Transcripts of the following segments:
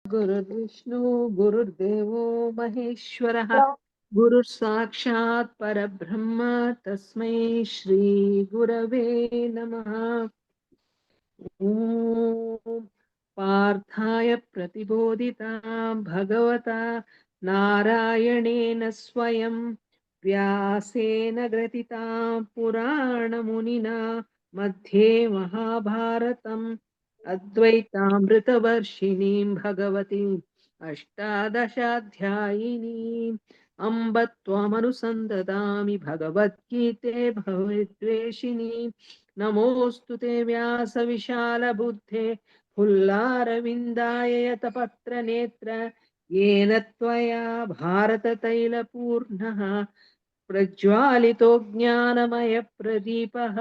गुरुर्विष्णु गुरुर्देवो महेश्वरः गुरुः साक्षात् परब्रह्म तस्मै श्री गुरवे नमः। ॐ पार्थाय प्रतिबोधितां भगवता नारायणेन स्वयं व्यासेन ग्रथितां पुराणमुनिना मध्ये महाभारतम् अद्वैतामृतवर्षिणीं भगवतीम् अष्टादशाध्यायिनीम् अम्ब त्वमनुसन्ददामि भगवद्गीते भवेद्वेषिणीम् नमोऽस्तु ते व्यासविशालबुद्धे फुल्लारविन्दाय यतपत्रनेत्र येन त्वया भारततैलपूर्णः प्रज्वालितो ज्ञानमयप्रदीपः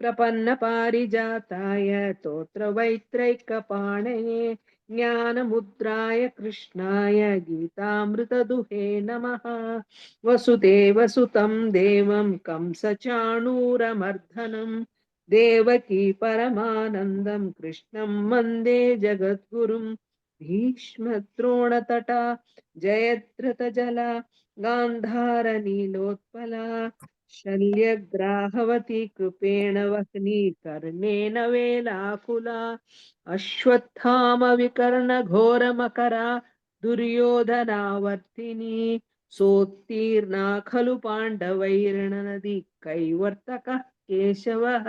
प्रपन्नपारिजाताय तोत्रवैत्रैकपाणये ज्ञानमुद्राय कृष्णाय गीतामृतदुहे नमः। वसुदेवसुतं देवं कंसचाणूरमर्दनं देवकी परमानन्दं कृष्णं वन्दे जगद्गुरुं भीष्मद्रोणतटा जयद्रथजला गान्धारनीलोत्पला शल्यग्राहवती कृपेण वह्नि कर्णेन वेलाकुला अश्वत्थामविकर्णघोरमकरा दुर्योधनावर्तिनी सोत्तीर्णा खलु पाण्डवैर्नदी कैवर्तकः केशवः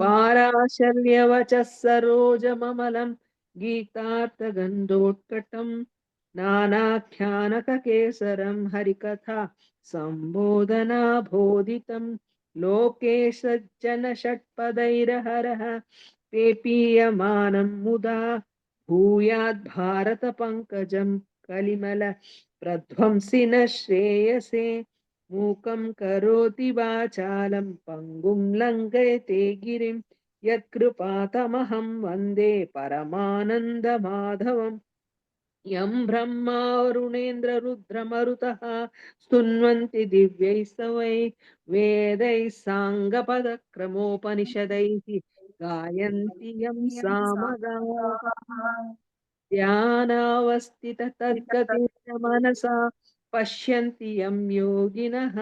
पाराशर्यवचः सरोजममलं गीतार्थगन्धोत्कटम् नानाख्यानककेसरं हरिकथा सम्बोधनाबोधितं लोके सज्जनषट्पदैरहरः पेपीयमानं मुदा भूयाद् भारतपङ्कजं कलिमल प्रध्वंसि न श्रेयसे मूकं करोति वाचालं पङ्गुं लङ्घयते गिरिं यत्कृपातमहं वन्दे परमानन्दमाधवम् यं ब्रह्मा वरुणेन्द्ररुद्रमरुतः स्तुन्वन्ति दिव्यैस्तवै वेदैः साङ्गपदक्रमोपनिषदैः गायन्ति यं सामगाः ध्यानावस्थिततद्गतेन मनसा पश्यन्ति यं योगिनः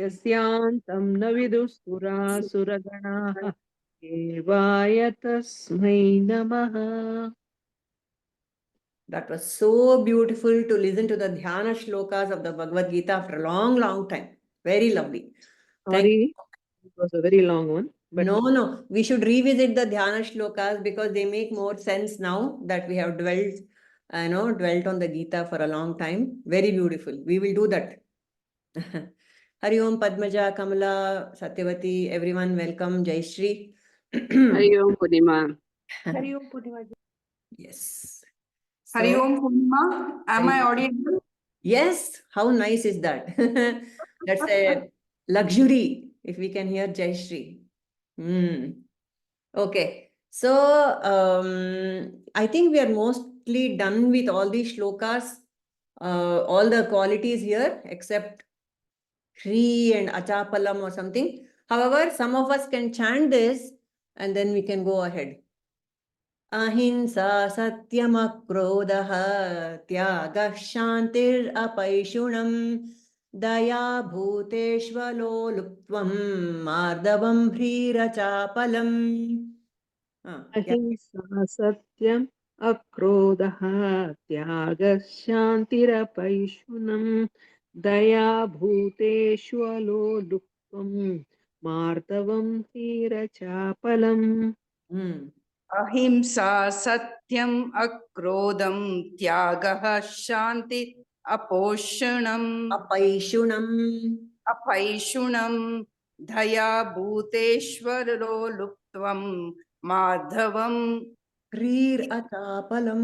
यस्यान्तं न विदुस्तुरासुरगणाः देवाय तस्मै नमः। That was so beautiful to listen to the dhyana shlokas of the Bhagavad Gita after a long, long time. Very lovely. Thank you. Sorry, it was a very long one. But No. We should revisit the dhyana shlokas because they make more sense now that we have dwelt on the Gita for a long time. Very beautiful. We will do that. Hari Om Padmaja, Kamala, Satyavati, everyone welcome. Jai Shri. Hari Om Purnima. Hari Om Purnima. Yes. Hari Om Purnima. Am I audible? Yes. How nice is that? That's a luxury if we can hear Jai Shri. Okay. So I think we are mostly done with all these shlokas, all the qualities here except hrīr and achāpalam or something. However, some of us can chant this and then we can go ahead. Ahimsa satyam-akrodha tyāgaḥ śhāntir apaiśhunam dayā bhūteṣhu aloluptvaṁ mārdavaṁ hrīr achāpalam. Ahimsa satyam akrodha tyāgaḥ śhāntir-apaiśhunam dayā bhūteṣhu aloluptvaṁ mārdavaṁ hrīr-achāpalam. Ahimsa satyam akrodam tyāgaḥ śhānti apaiśhunam dayā bhūteṣhu aloluptvaṁ mārdavaṁ hrīr achāpalam.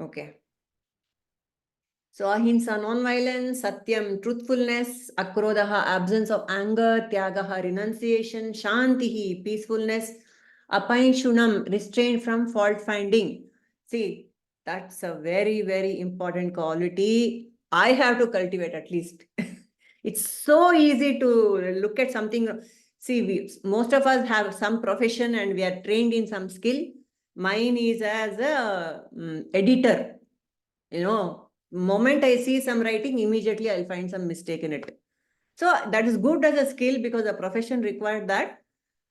Okay. So ahimsa, non-violence, satyam, truthfulness, akrodaha, absence of anger, tyāgaḥ, renunciation, śhānti, peacefulness, apaiśhunam, restraint from fault finding. See, that's a very, very important quality. I have to cultivate at least. It's so easy to look at something. See, most of us have some profession and we are trained in some skill. Mine is as a editor. Moment I see some writing, immediately I'll find some mistake in it. So that is good as a skill because the profession required that.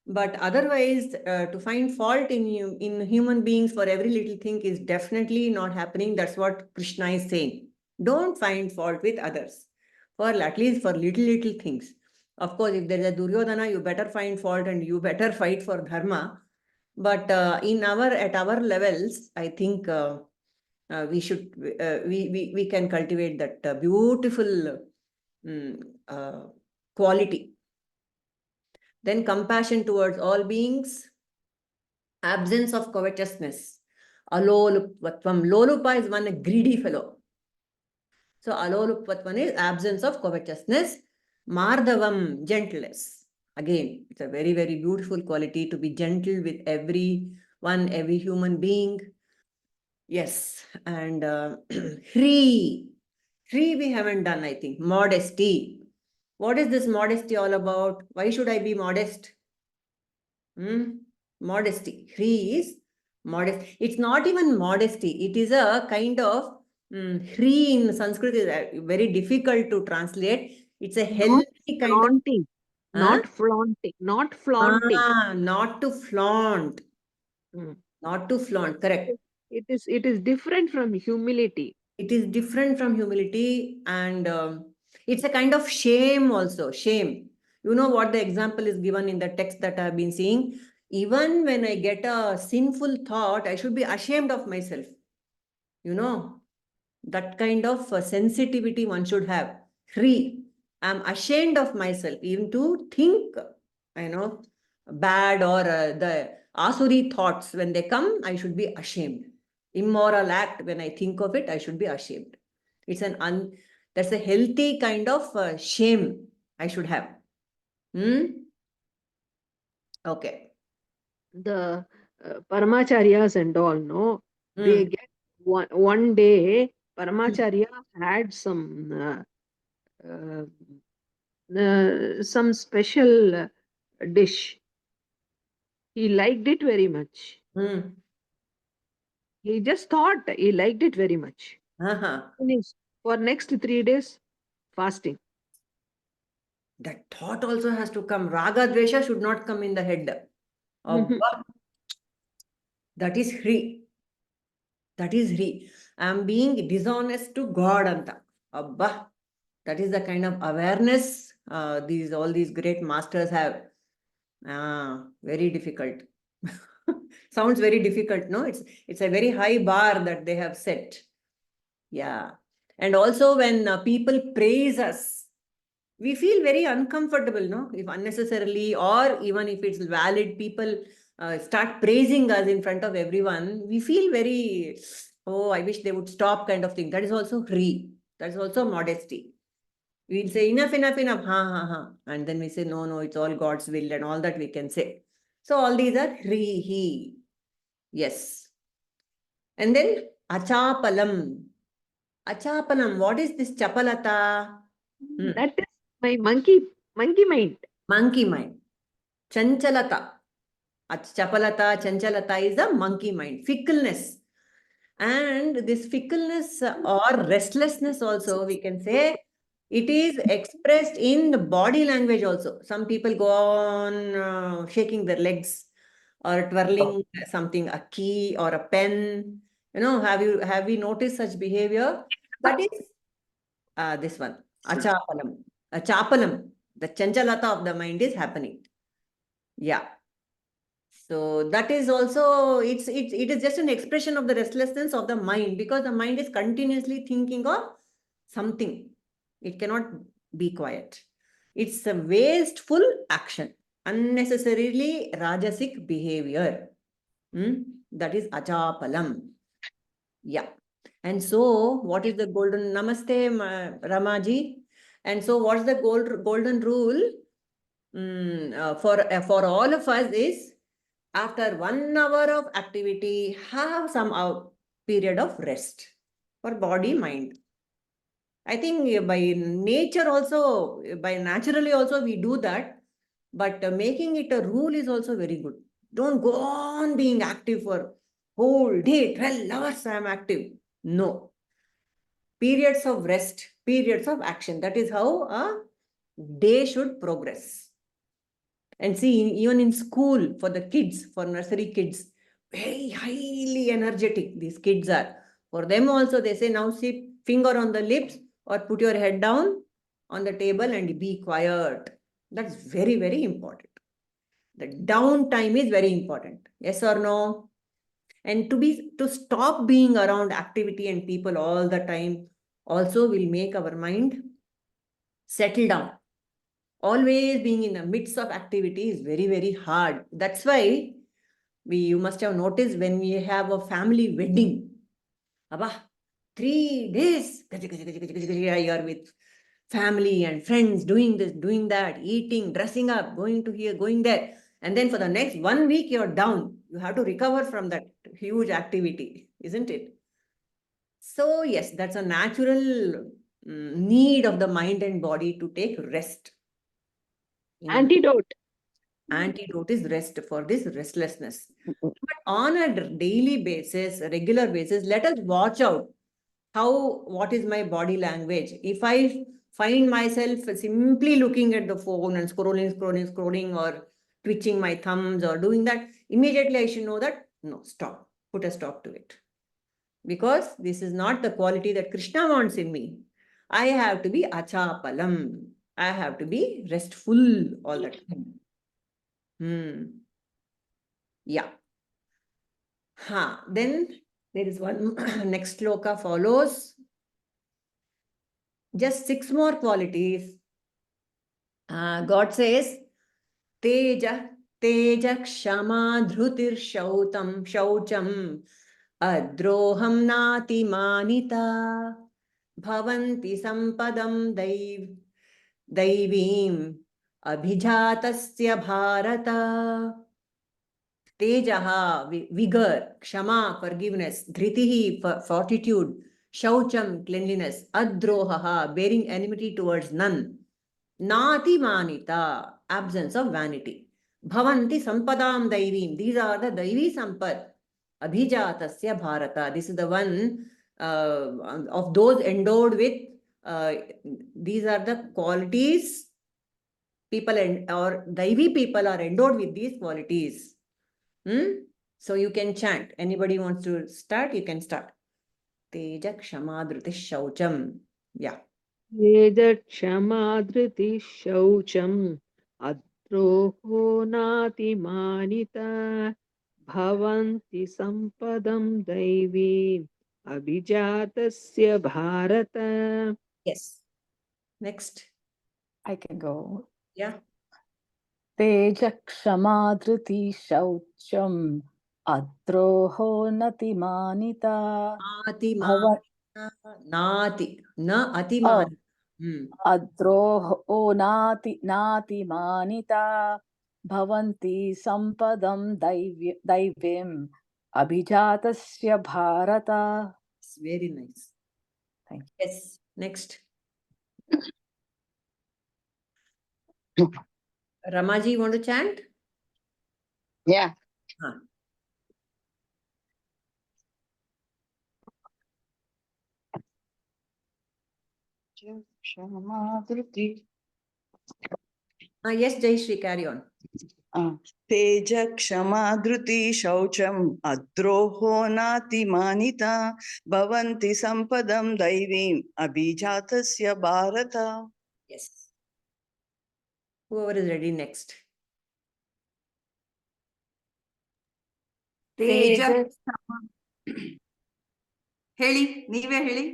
But otherwise, to find fault in human beings for every little thing is definitely not happening. That's what Krishna is saying. Don't find fault with others, for at least for little things. Of course, if there is a Duryodhana, you better find fault and you better fight for dharma. But at our levels, I think we can cultivate that beautiful quality. Then compassion towards all beings, absence of covetousness, aloluptvaṁ. Lolupa is one greedy fellow. So aloluptvaṁ is absence of covetousness, mārdavaṁ, gentleness. Again, it's a very, very beautiful quality to be gentle with everyone, every human being. Yes, and hrīr we haven't done, I think. Modesty. What is this modesty all about? Why should I be modest? Modesty. Hrīr is modest. It's not even modesty. It is a kind of hrīr in Sanskrit is very difficult to translate. It's a healthy kind of Flaunting. Not flaunting. Not flaunting. Not to flaunt. Not to flaunt. Correct. It is different from humility. It is different from humility, and it's a kind of shame also. Shame. You know what the example is given in the text that I've been seeing? Even when I get a sinful thought, I should be ashamed of myself. That kind of sensitivity one should have. Hrīr. I'm ashamed of myself, even to think, bad or the aasuri thoughts. When they come, I should be ashamed. Immoral act, when I think of it, I should be ashamed. It's that's a healthy kind of shame I should have. Okay. The Paramacharyas and all, no? They get one day, Paramacharya had some special dish. He liked it very much. He just thought he liked it very much. Finished. For next 3 days, fasting. That thought also has to come. Raga dvesha should not come in the head. That is hrīr. That is hrīr. I am being dishonest to God, anta. Abba. That is the kind of awareness all these great masters have. Very difficult. Sounds very difficult, no? It's a very high bar that they have set. Yeah. And also when people praise us, we feel very uncomfortable, no? If unnecessarily, or even if it's valid, people start praising us in front of everyone, we feel very, I wish they would stop kind of thing. That is also hrīr. That is also modesty. We'll say enough, ha. And then we say, no, it's all God's will and all that we can say. So all these are hrīr. Yes. And then achāpalam. Achāpalam, what is this chapalata? That is my monkey mind. Monkey mind. Chanchalata. Chapalata, chanchalata is the monkey mind. Fickleness. And this fickleness or restlessness also, we can say, it is expressed in the body language also. Some people go on shaking their legs or twirling something, a key or a pen. Have we noticed such behavior? That is this one, achāpalam. Achāpalam, the chanchalata of the mind is happening. Yeah. So that is also, it is just an expression of the restlessness of the mind, because the mind is continuously thinking of something. It cannot be quiet. It's a wasteful action, unnecessarily rajasic behavior. That is achāpalam. Yeah. And so, what is the golden, namaste, Ramaji? And so, what's the golden rule for all of us is, after 1 hour of activity, have some period of rest for body, mind. I think by nature also, by naturally also we do that. but making it a rule is also very good. Don't go on being active for whole day, 12 hours I am active. No. Periods of rest, periods of action. That is how a day should progress. And see, even in school, for the kids, for nursery kids, very highly energetic these kids are. For them also, they say, now see, finger on the lips or put your head down on the table and be quiet. That's very, very important. The downtime is very important. Yes or no? And to stop being around activity and people all the time also will make our mind settle down. Always being in the midst of activity is very, very hard. That's why you must have noticed when we have a family wedding, Abba, 3 days, you are with family and friends, doing this, doing that, eating, dressing up, going to here, going there. And then for the next 1 week, you're down. You have to recover from that huge activity, isn't it? So yes, that's a natural need of the mind and body to take rest. Antidote. Antidote is rest for this restlessness. But on a daily basis, a regular basis, let us watch out what is my body language. If I find myself simply looking at the phone and scrolling or twitching my thumbs or doing that, immediately I should know that, no, stop, put a stop to it. Because this is not the quality that Krishna wants in me. I have to be achāpalam. I have to be restful all the time. Yeah. Then there is one next shloka follows. Just 6 more qualities. God says, tejaḥ, kṣhamā, dhṛitiḥ, śhaucham, adroham, nāti-mānitā, bhavanti sampadam daivīm, abhijātasya bhārata. Tejaḥ, vigor, kṣhamā, forgiveness, dhṛitiḥ, fortitude, śhaucham, cleanliness, adroha, bearing enmity towards none, nāti-mānitā, absence of vanity, bhavanti sampadam daivīm, these are the daivi sampat, abhijatasya bharata, this is the one of those endowed with, these are the qualities, people or daivi people are endowed with these qualities. So you can chant. Anybody wants to start? You can start. Tejaḥ, kṣhamā, dhṛitiḥ, śhaucham. Yeah. Tejaḥ, kṣhamā, dhṛitiḥ, śhaucham, adroha, nāti-mānitā, bhavanti sampadam daivī, abhijatasya bhārata. Yes. Next. I can go. Yeah. Tejaḥ, kṣhamā, dhṛitiḥ, śhaucham, adroha, nāti-mānitā. Nāti-mānitā. Adroha, nāti-mānitā, bhavanti sampadam daivim, abhijatasya bhārata. It's very nice. Thank you. Yes. Next. Ramaji, want to chant? Yeah. Yes, Jayashree, carry on. Tejaḥ, kṣhamā, dhṛitiḥ, śhaucham, adroha, nāti-mānitā, bhavanti sampadam daivīm, abhijatasya bhārata. Yes. Whoever is ready next. Tejaḥ, ಹೇಳಿ ನೀವೇ ಹೇಳಿ.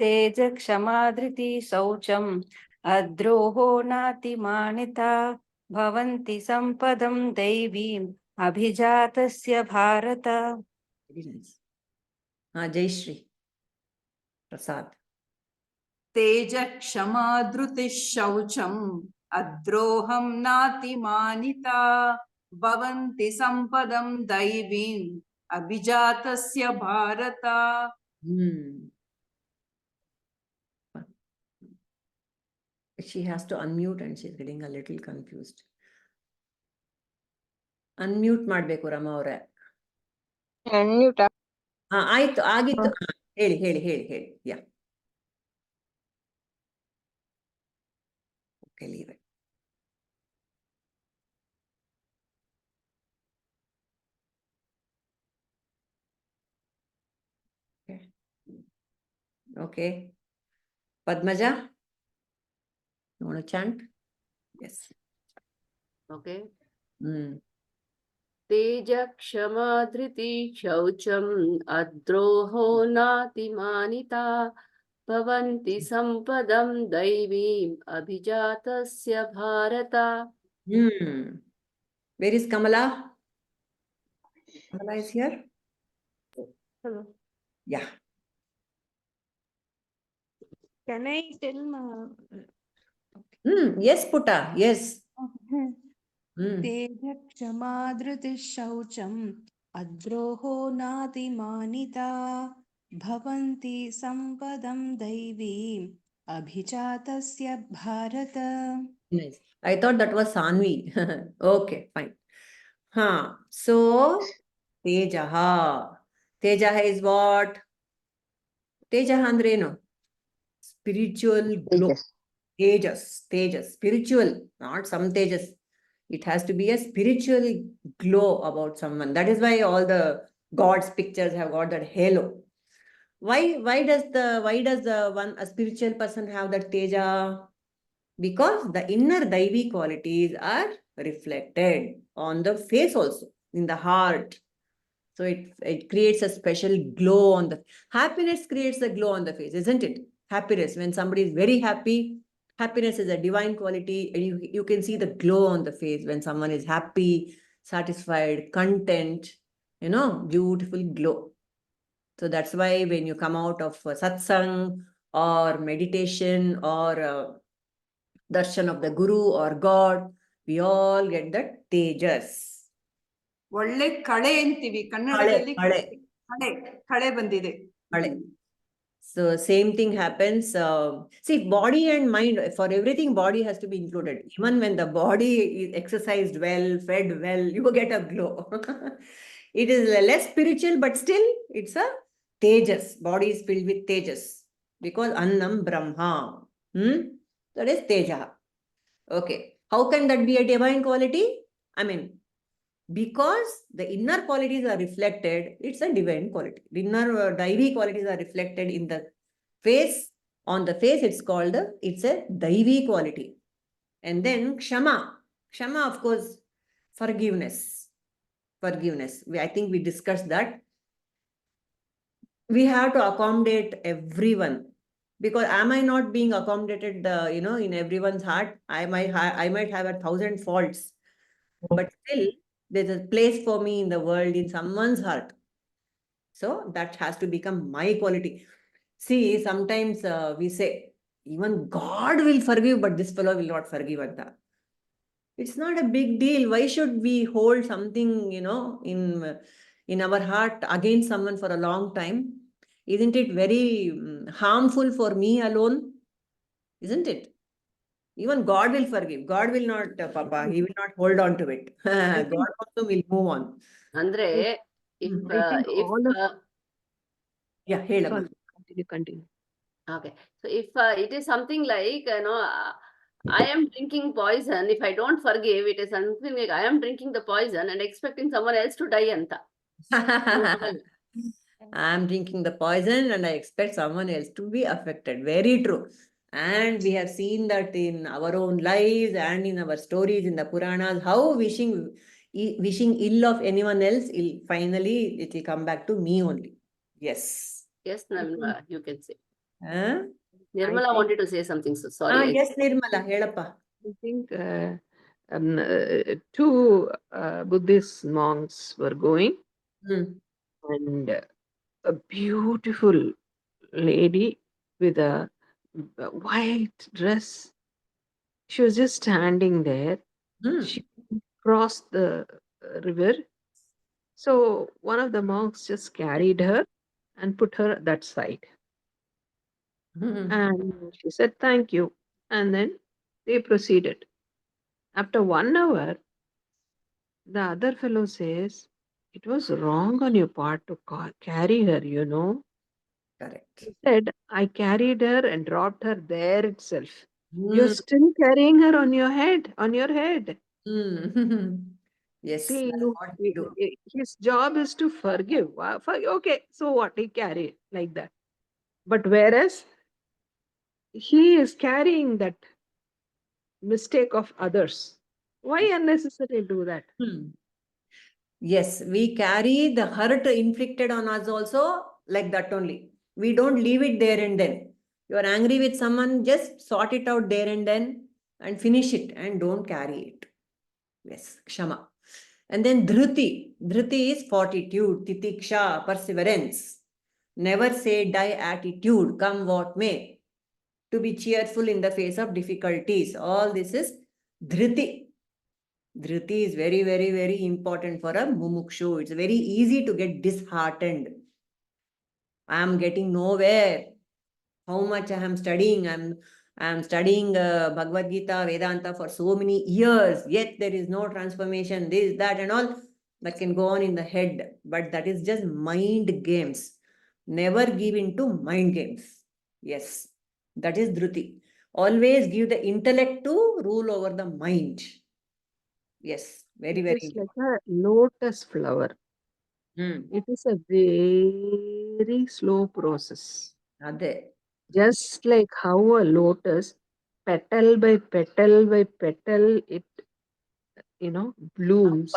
Tejaḥ, kṣhamā, dhṛitiḥ, śhaucham, adroha, nāti-mānitā, bhavanti sampadam daivīm, abhijatasya bhārata. Very nice. Jayashree. Prasad. Tejaḥ, kṣhamā, dhṛitiḥ, śhaucham, adroham, nāti-mānitā, bhavanti sampadam daivīm, abhijatasya bhārata. She has to unmute and she's getting a little confused. Unmute ಮಾಡಬೇಕು ರಮ ಅವರೇ. ಆಯ್ತು ಆಗಿತ್ತು. ಹೇಳಿ ಹೇಳಿ ಹೇಳಿ ಹೇಳಿ. ಯಾ. Okay, leave it. Okay. Okay. Padmaja, you want to chant? Yes. Okay. tejaḥ kṣhamā dhṛitiḥ śhaucham adroho nāti-mānitā bhavanti sampadam daivīm abhijatasya bharata. Where is Kamala? Kamala is here? Hello. Yeah. Can I tell my... Yes, Putta. Yes. tejaḥ kṣhamā dhṛtiḥ śhaucham adroho nāti-mānitā bhavanti sampadam daivīm abhijatasya bharata. Nice. I thought that was Sanvi. Okay, fine. So, tejaḥ. Tejaḥ is what? Tejaḥ andreno? Spiritual glow. Tejas. Spiritual, not some tejas. It has to be a spiritual glow about someone. That is why all the God's pictures have got that halo. Why does a spiritual person have that teja? Because the inner daivi qualities are reflected on the face also, in the heart. So it creates a special glow on the... Happiness creates a glow on the face, isn't it? Happiness, when somebody is very happy, happiness is a divine quality, and you can see the glow on the face when someone is happy, satisfied, content, beautiful glow. So that's why when you come out of satsang or meditation or darshan of the Guru or God, we all get that tejas. ಒಳ್ಳೆ ಕಳೆ ಅಂತೀವಿ ಕನ್ನಡದಲ್ಲಿ. ಕಳೆ ಬಂದಿದೆ. So same thing happens. See, body and mind, for everything, body has to be included. Even when the body is exercised well, fed well, you get a glow. It is less spiritual, but still it's a tejas. Body is filled with tejas. Because annam brahma. That is tejaḥ. Okay. How can that be a divine quality? I mean, because the inner qualities are reflected, it's a divine quality. The inner daivi qualities are reflected in the face. On the face, it's a daivi quality. And then kṣhamā. Kṣhamā, of course, forgiveness. I think we discussed that. We have to accommodate everyone. Because am I not being accommodated, in everyone's heart? I might have 1,000 faults. But still, there's a place for me in the world, in someone's heart. So that has to become my quality. See, sometimes we say, even God will forgive, but this fellow will not forgive. It's not a big deal. Why should we hold something, in our heart against someone for a long time? Isn't it very harmful for me alone? Isn't it? Even God will forgive. God will not, Papa, he will not hold on to it. God also will move on. Andre, Continue. Okay. So if it is something like, I am drinking poison, if I don't forgive, it is something like I am drinking the poison and expecting someone else to die anta. I am drinking the poison and I expect someone else to be affected. Very true. And we have seen that in our own lives and in our stories in the Puranas, how wishing ill of anyone else, finally it will come back to me only. Yes. Yes, Nirmala, you can say. Nirmala wanted to say something, so sorry. Yes, Nirmala, helappa. I think two Buddhist monks were going, and a beautiful lady with a white dress. She was just standing there. She crossed the river. So one of the monks just carried her and put her at that side. And she said, "Thank you." And then They proceeded. After 1 hour, the other fellow says, it was wrong on your part to carry her, you know. Correct. He said, I carried her and dropped her there itself. You're Hmm. still carrying her on your head, Hmm. Yes, See, that's what we do. his job is to forgive. Okay, so what? He carried like that. But whereas he is carrying that mistake of others. Why unnecessarily do that? Hmm. Yes, we carry the hurt inflicted on us also like that only. We don't leave it there and then. You are angry with someone, just sort it out there and finish it and don't carry it. Yes, kṣhamā. And then dhriti. Dhriti is fortitude, titiksha, perseverance. Never say die attitude, come what may. To be cheerful in the face of difficulties. All this is dhriti. Dhriti is very, very, very important for a mumukshu. It's very easy to get disheartened. I am getting nowhere. How much I am studying? I'm studying Bhagavad Gita, Vedanta for so many years, yet there is no transformation, this, that, and all that can go on in the head. But that is just mind games. Never give in to mind games. Yes, that is dhruti. Always give the intellect to rule over the mind. Yes, very, It very is like important. a lotus flower. It is a very slow process. Ade. Just like how a lotus, petal by petal by petal, it blooms.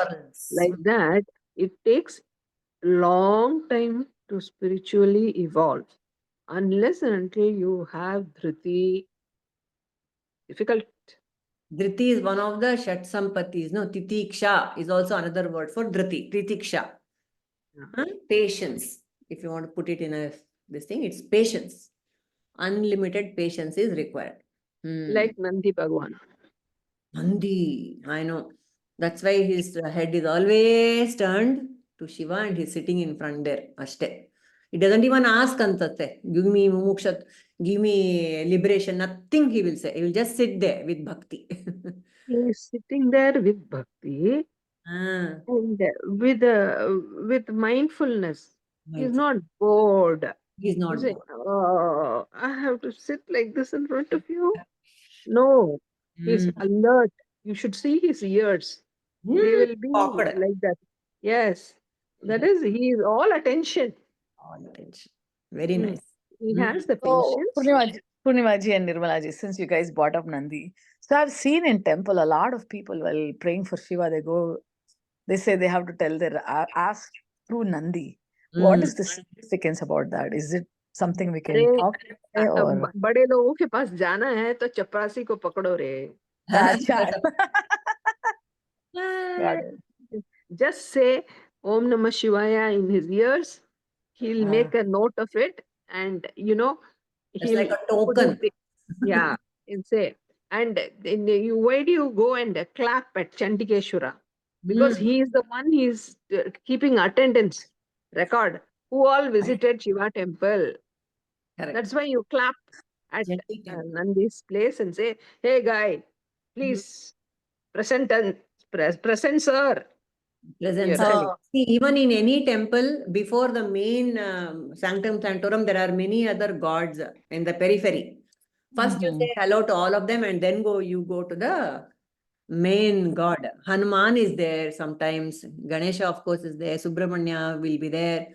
Like that, it takes long time to spiritually evolve. Unless and until you have dhriti, difficult. Dhriti is one of the Shat Sampatis. No, Titiksha is also another word for Dhriti. Titiksha. Patience. If you want to put it in this thing, it's patience. Unlimited patience is required. Like Nandi Bhagwan. Nandi, I know. That's why his head is always turned to Shiva and he's sitting in front there. Ashte. He doesn't even ask Antate, give me mumukshat, give me liberation. Nothing he will say. He will just sit there with bhakti. He is sitting there with bhakti and with mindfulness. He is not bored. He's You not say, bored. oh, I have to sit like this in front of you. No, he's Mm. alert. You should see his ears. They will be Awkward. like that. Yes, that Mhm. is, he is all attention. All attention. Very Mm. nice. He Mm. has the So, patience. Purnimaji and Nirmalaji, since you guys brought up Nandi, so I've seen in temple a lot of people while praying for Shiva, they say they have to tell their ask through Nandi. What is the significance about that? Is it something we can अरे talk about or? बड़े लोगों के पास जाना है तो चपरासी को पकड़ो रे. Acha. Got it. Just say Om Namah Shivaya in his ears. He'll make a note of it, and It's like he'll a put his token. yeah, and say. And why do you go and clap at Chandikeshwara? Because he is the one, he's keeping attendance record. Who all visited Shiva temple? Correct. That's why you clap at Gently temple. Nandi's place and say, "Hey guy, please present present sir." Presence. Yes. See, even in any temple, before the main sanctum sanctorum, there are many other gods in the periphery. First, you say hello to all of them, and then you go to the main god. Hanuman is there sometimes. Ganesha, of course, is there. Subramanya will be there.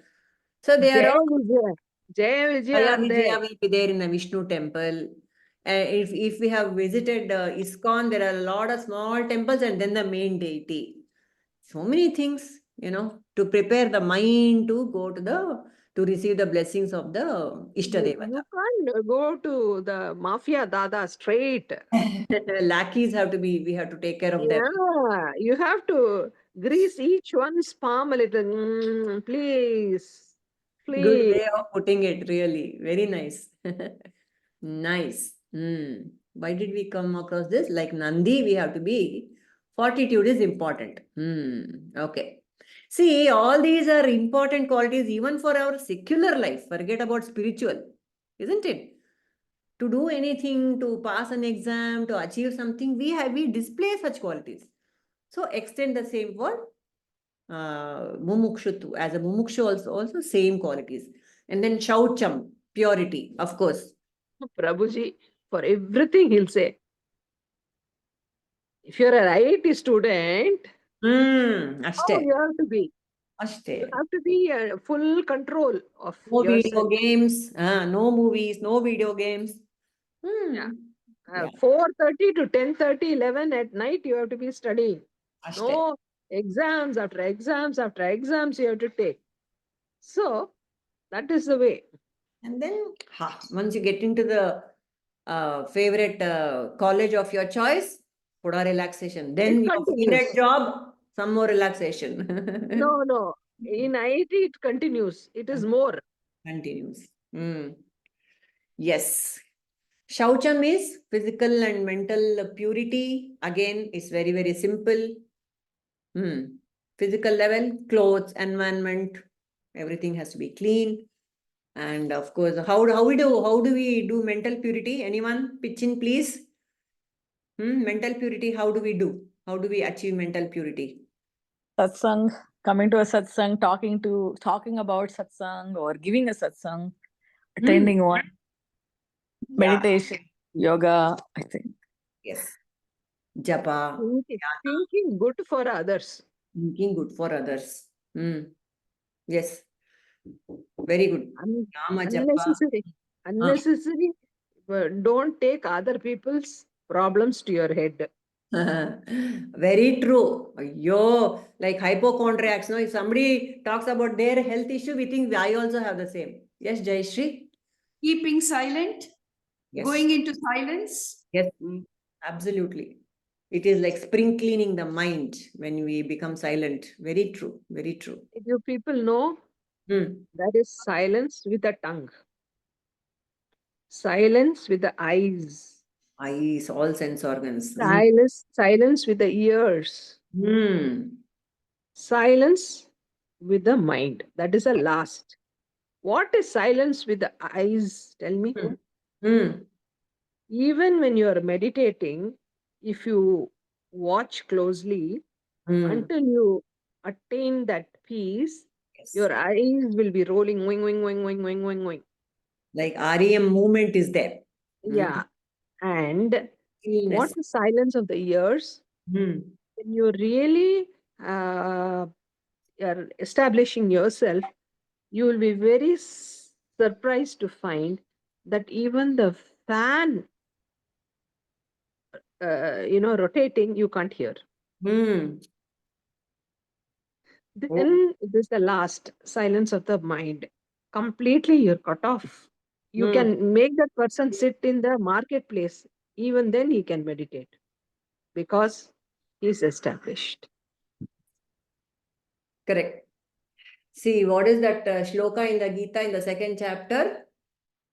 So they are Jaya all. Vijaya. Jaya Vijaya Jaya are there. Vijaya will be there in the Vishnu temple. If we have visited ISKCON, there are a lot of small temples and then the main deity. So many things, to prepare the mind to go to receive the blessings of the Ishtadevata. You can't go to the mafia dada straight. Lackeys we have to take care of them. Yeah, you have to grease each one's palm a little. Please, Good please. way of putting it, really. Very nice. Nice. Why did we come across this? Like Nandi, we have to be, fortitude is important. Okay. See, all these are important qualities even for our secular life. Forget about spiritual, isn't it? To do anything, to pass an exam, to achieve something, we display such qualities. So extend the same for mumukshutu. As a mumukshu also same qualities. And then śhaucham, purity, of course. Prabhuji, for everything he'll say, if you're an IIT student, how Ashte. you have to be? Ashte. You have to be full control of No yourself. video games, no movies, no video games. Yeah. Yeah. 4:30 to 10:30, 11 at night, you have to be studying. Ashte. No exams after exams after exams you have to take. So that is the way. And then once you get into the favorite college of your choice, put a relaxation. Then It your continues. favorite job, some more relaxation. No. In IIT, it continues. It is more. Continues. Yes. Śhaucham is physical and mental purity. Again, it's very, very simple. Physical level, clothes, environment, everything has to be clean. And of course, how do we do mental purity? Anyone pitch in, please? Mental purity, how do we do? How do we achieve mental purity? Satsang, coming to a satsang, talking about satsang or giving a satsang, attending one, meditation, yoga, I think. Yes. Japa. Thinking good for others. Thinking good for others. Yes. Very good. Unnecessary. Don't take other people's problems to your head. Very true. Like hypochondriacs, no? If somebody talks about their health issue, we think I also have the same. Yes, Jayashree? Keeping silent, Yes. going into silence. Yes, absolutely. It is like spring cleaning the mind when we become silent. Very true. Very true. If you people know, that is silence with the tongue. Silence with the eyes. Eyes, all sense organs. Silence with the ears. Silence with the mind. That is the last. What is silence with the eyes? Tell me. Even when you are meditating, if you watch closely, until you attain that peace, your eyes will be rolling, wing, wing, wing, wing, wing, wing, wing. Like REM movement is there. Yeah. And what is silence of the ears? When you really are establishing yourself, you will be very surprised to find that even the fan, rotating, you can't hear. Then this is the last, silence of the mind. Completely you're cut off. You can make that person sit in the marketplace. Even then he can meditate because he's established. Correct. See, what is that shloka in the Gita in the 2nd chapter?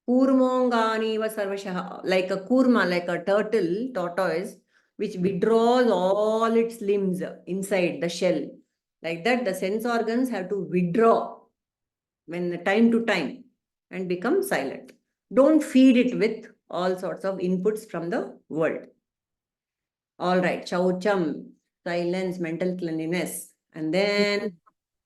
Kurmonganiva sarvashaha. Like a kurma, like a tortoise, which withdraws all its limbs inside the shell. Like that, the sense organs have to withdraw when time to time and become silent. Don't feed it with all sorts of inputs from the world. All right, śhaucham, silence, mental cleanliness. And then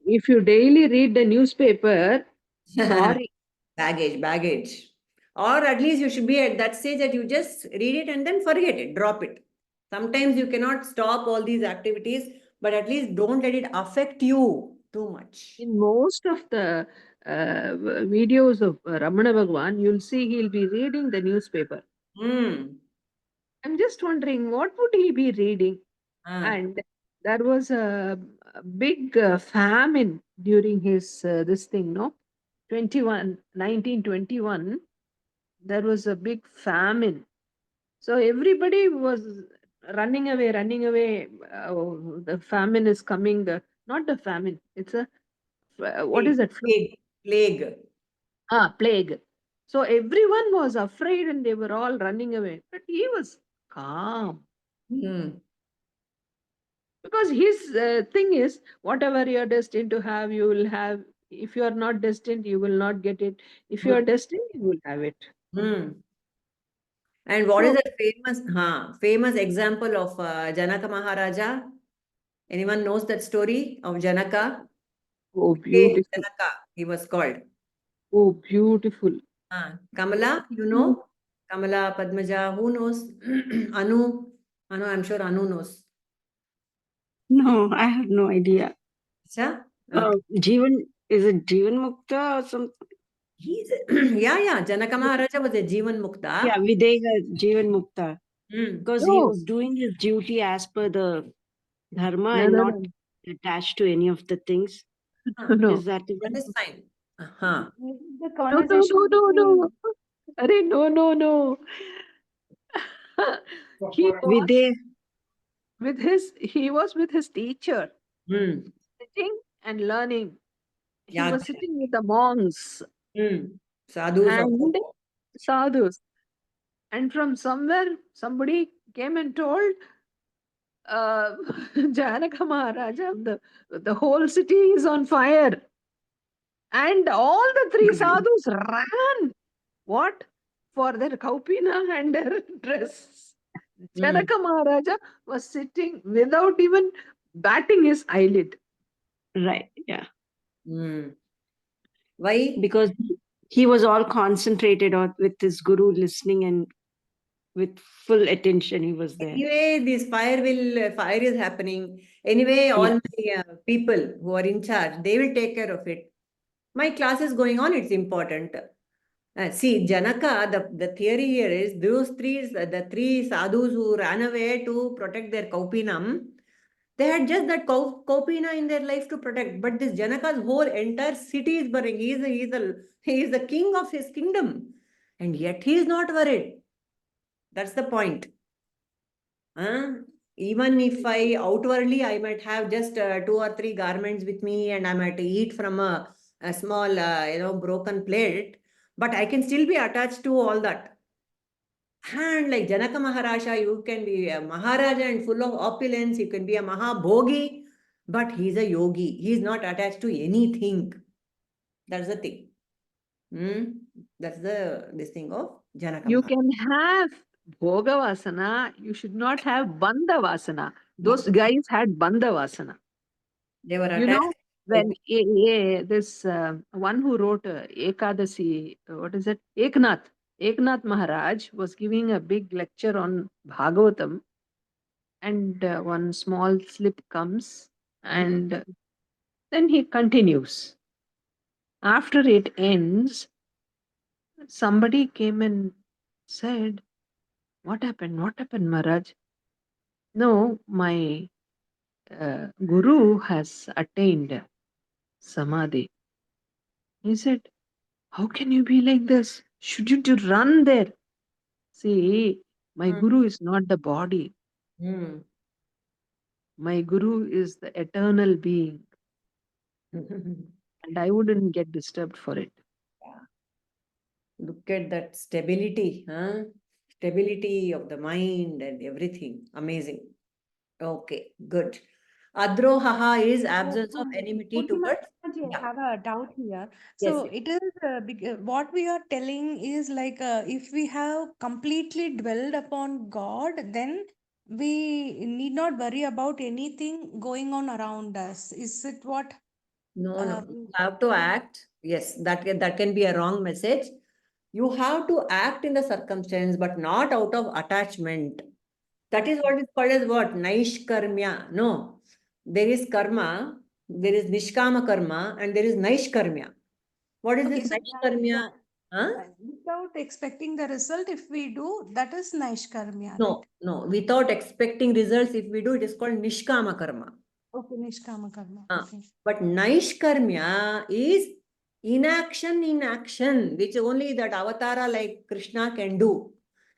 if you daily read the newspaper, sorry. Baggage. Or at least you should be at that stage that you just read it and then forget it, drop it. Sometimes you cannot stop all these activities, but at least don't let it affect you too much. In most of the videos of Ramana Bhagwan, you'll see he'll be reading the newspaper. I'm just wondering, what would he be reading? And there was a big famine during his, this thing, no? 1921, there was a big famine. So everybody was running away. The famine is coming. Not the famine. It's a, what is that? Plague. Plague. So everyone was afraid and they were all running away. But he was calm. Because his thing is, whatever you're destined to have, you will have. If you are not destined, you will not get it. If you are destined, you will have it. And what is So, the famous example of Janaka Maharaja? Anyone knows that story of Janaka? oh, Hey, beautiful. Janaka, he was called. Oh, beautiful. Kamala, you know? Kamala, Padmaja, who knows? Anu, I'm sure Anu knows. No, I have no idea. Acha? Okay. Is it Jivan Mukta or something? He's yeah. Janaka Maharaja was a Jivan Mukta. Yeah, Videha Jivan Mukta. Because he No, was doing his duty as per the dharma no, and no, not no, attached to any of the things. no, Is that the That one? is fine. Uh-huh. The no, conversation no, no, no, between no. Arey, no, no, no. He was Videha. he was with his teacher, Hmm. sitting and learning. He Yeah. was sitting with the monks Sadhus of and sadhus. And from somewhere, somebody came and told Janaka Maharaja, the whole city is on fire. And all the three sadhus ran. What? For their kaupina and their dress. Janaka Maharaja was sitting without even batting his eyelid. Right, yeah. Why? Because he was all concentrated on with his guru listening and with full attention he was there. Anyway, this fire is happening. Anyway, all my people who are in charge, they will take care of it. My class is going on, it's important. See, Janaka, the theory here is the three sadhus who ran away to protect their kaupinam, they had just that kaupina in their life to protect. But this Janaka's whole entire city is burning. He is the king of his kingdom. And yet he is not worried. That's the point. Even if outwardly I might have just 2 or 3 garments with me and I might eat from a small, broken plate, but I can still be attached to all that. And like Janaka Maharaja, you can be a Maharaja and full of opulence, you can be a Mahabhogi, but he's a yogi. He's not attached to anything. That's the thing. That's this thing of Janaka You Maharaja. can have Bhogavasana, you should not have Bandhavasana. Those guys had Bandhavasana. They were You attached. know, when this one who wrote Ekadasi, what is it? Eknath Maharaj was giving a big lecture on Bhagavatam, and one small slip comes, and then he continues. After it ends, somebody came and said, What happened? What happened, Maharaj? No, my guru has attained samadhi. He said, How can you be like this? Should you to run there? See, my guru is not the body. My guru is the eternal being. And I wouldn't get disturbed for it. Look at that stability, stability of the mind and everything. Amazing. Okay, good. Adroha is absence of enmity Purnima, towards. I have a doubt here. Yes, So yes. it is what we are telling is like if we have completely dwelled upon God, then we need not worry about anything going on around us. Is it what? No, no. You have to act. Yes, that can be a wrong message. You have to act in the circumstance, but not out of attachment. That is what is called as what? Naishkarmya. No. There is karma, there is nishkama karma, and there is naishkarmya. What is Okay, this so naishkarmya? without expecting the result, if we do, that is Naishkarmya, right? No, no. Without expecting results, if we do, it is called nishkama karma. Okay, Nishkama Karma. Okay. But naishkarmya is inaction in action, which only that avatara like Krishna can do.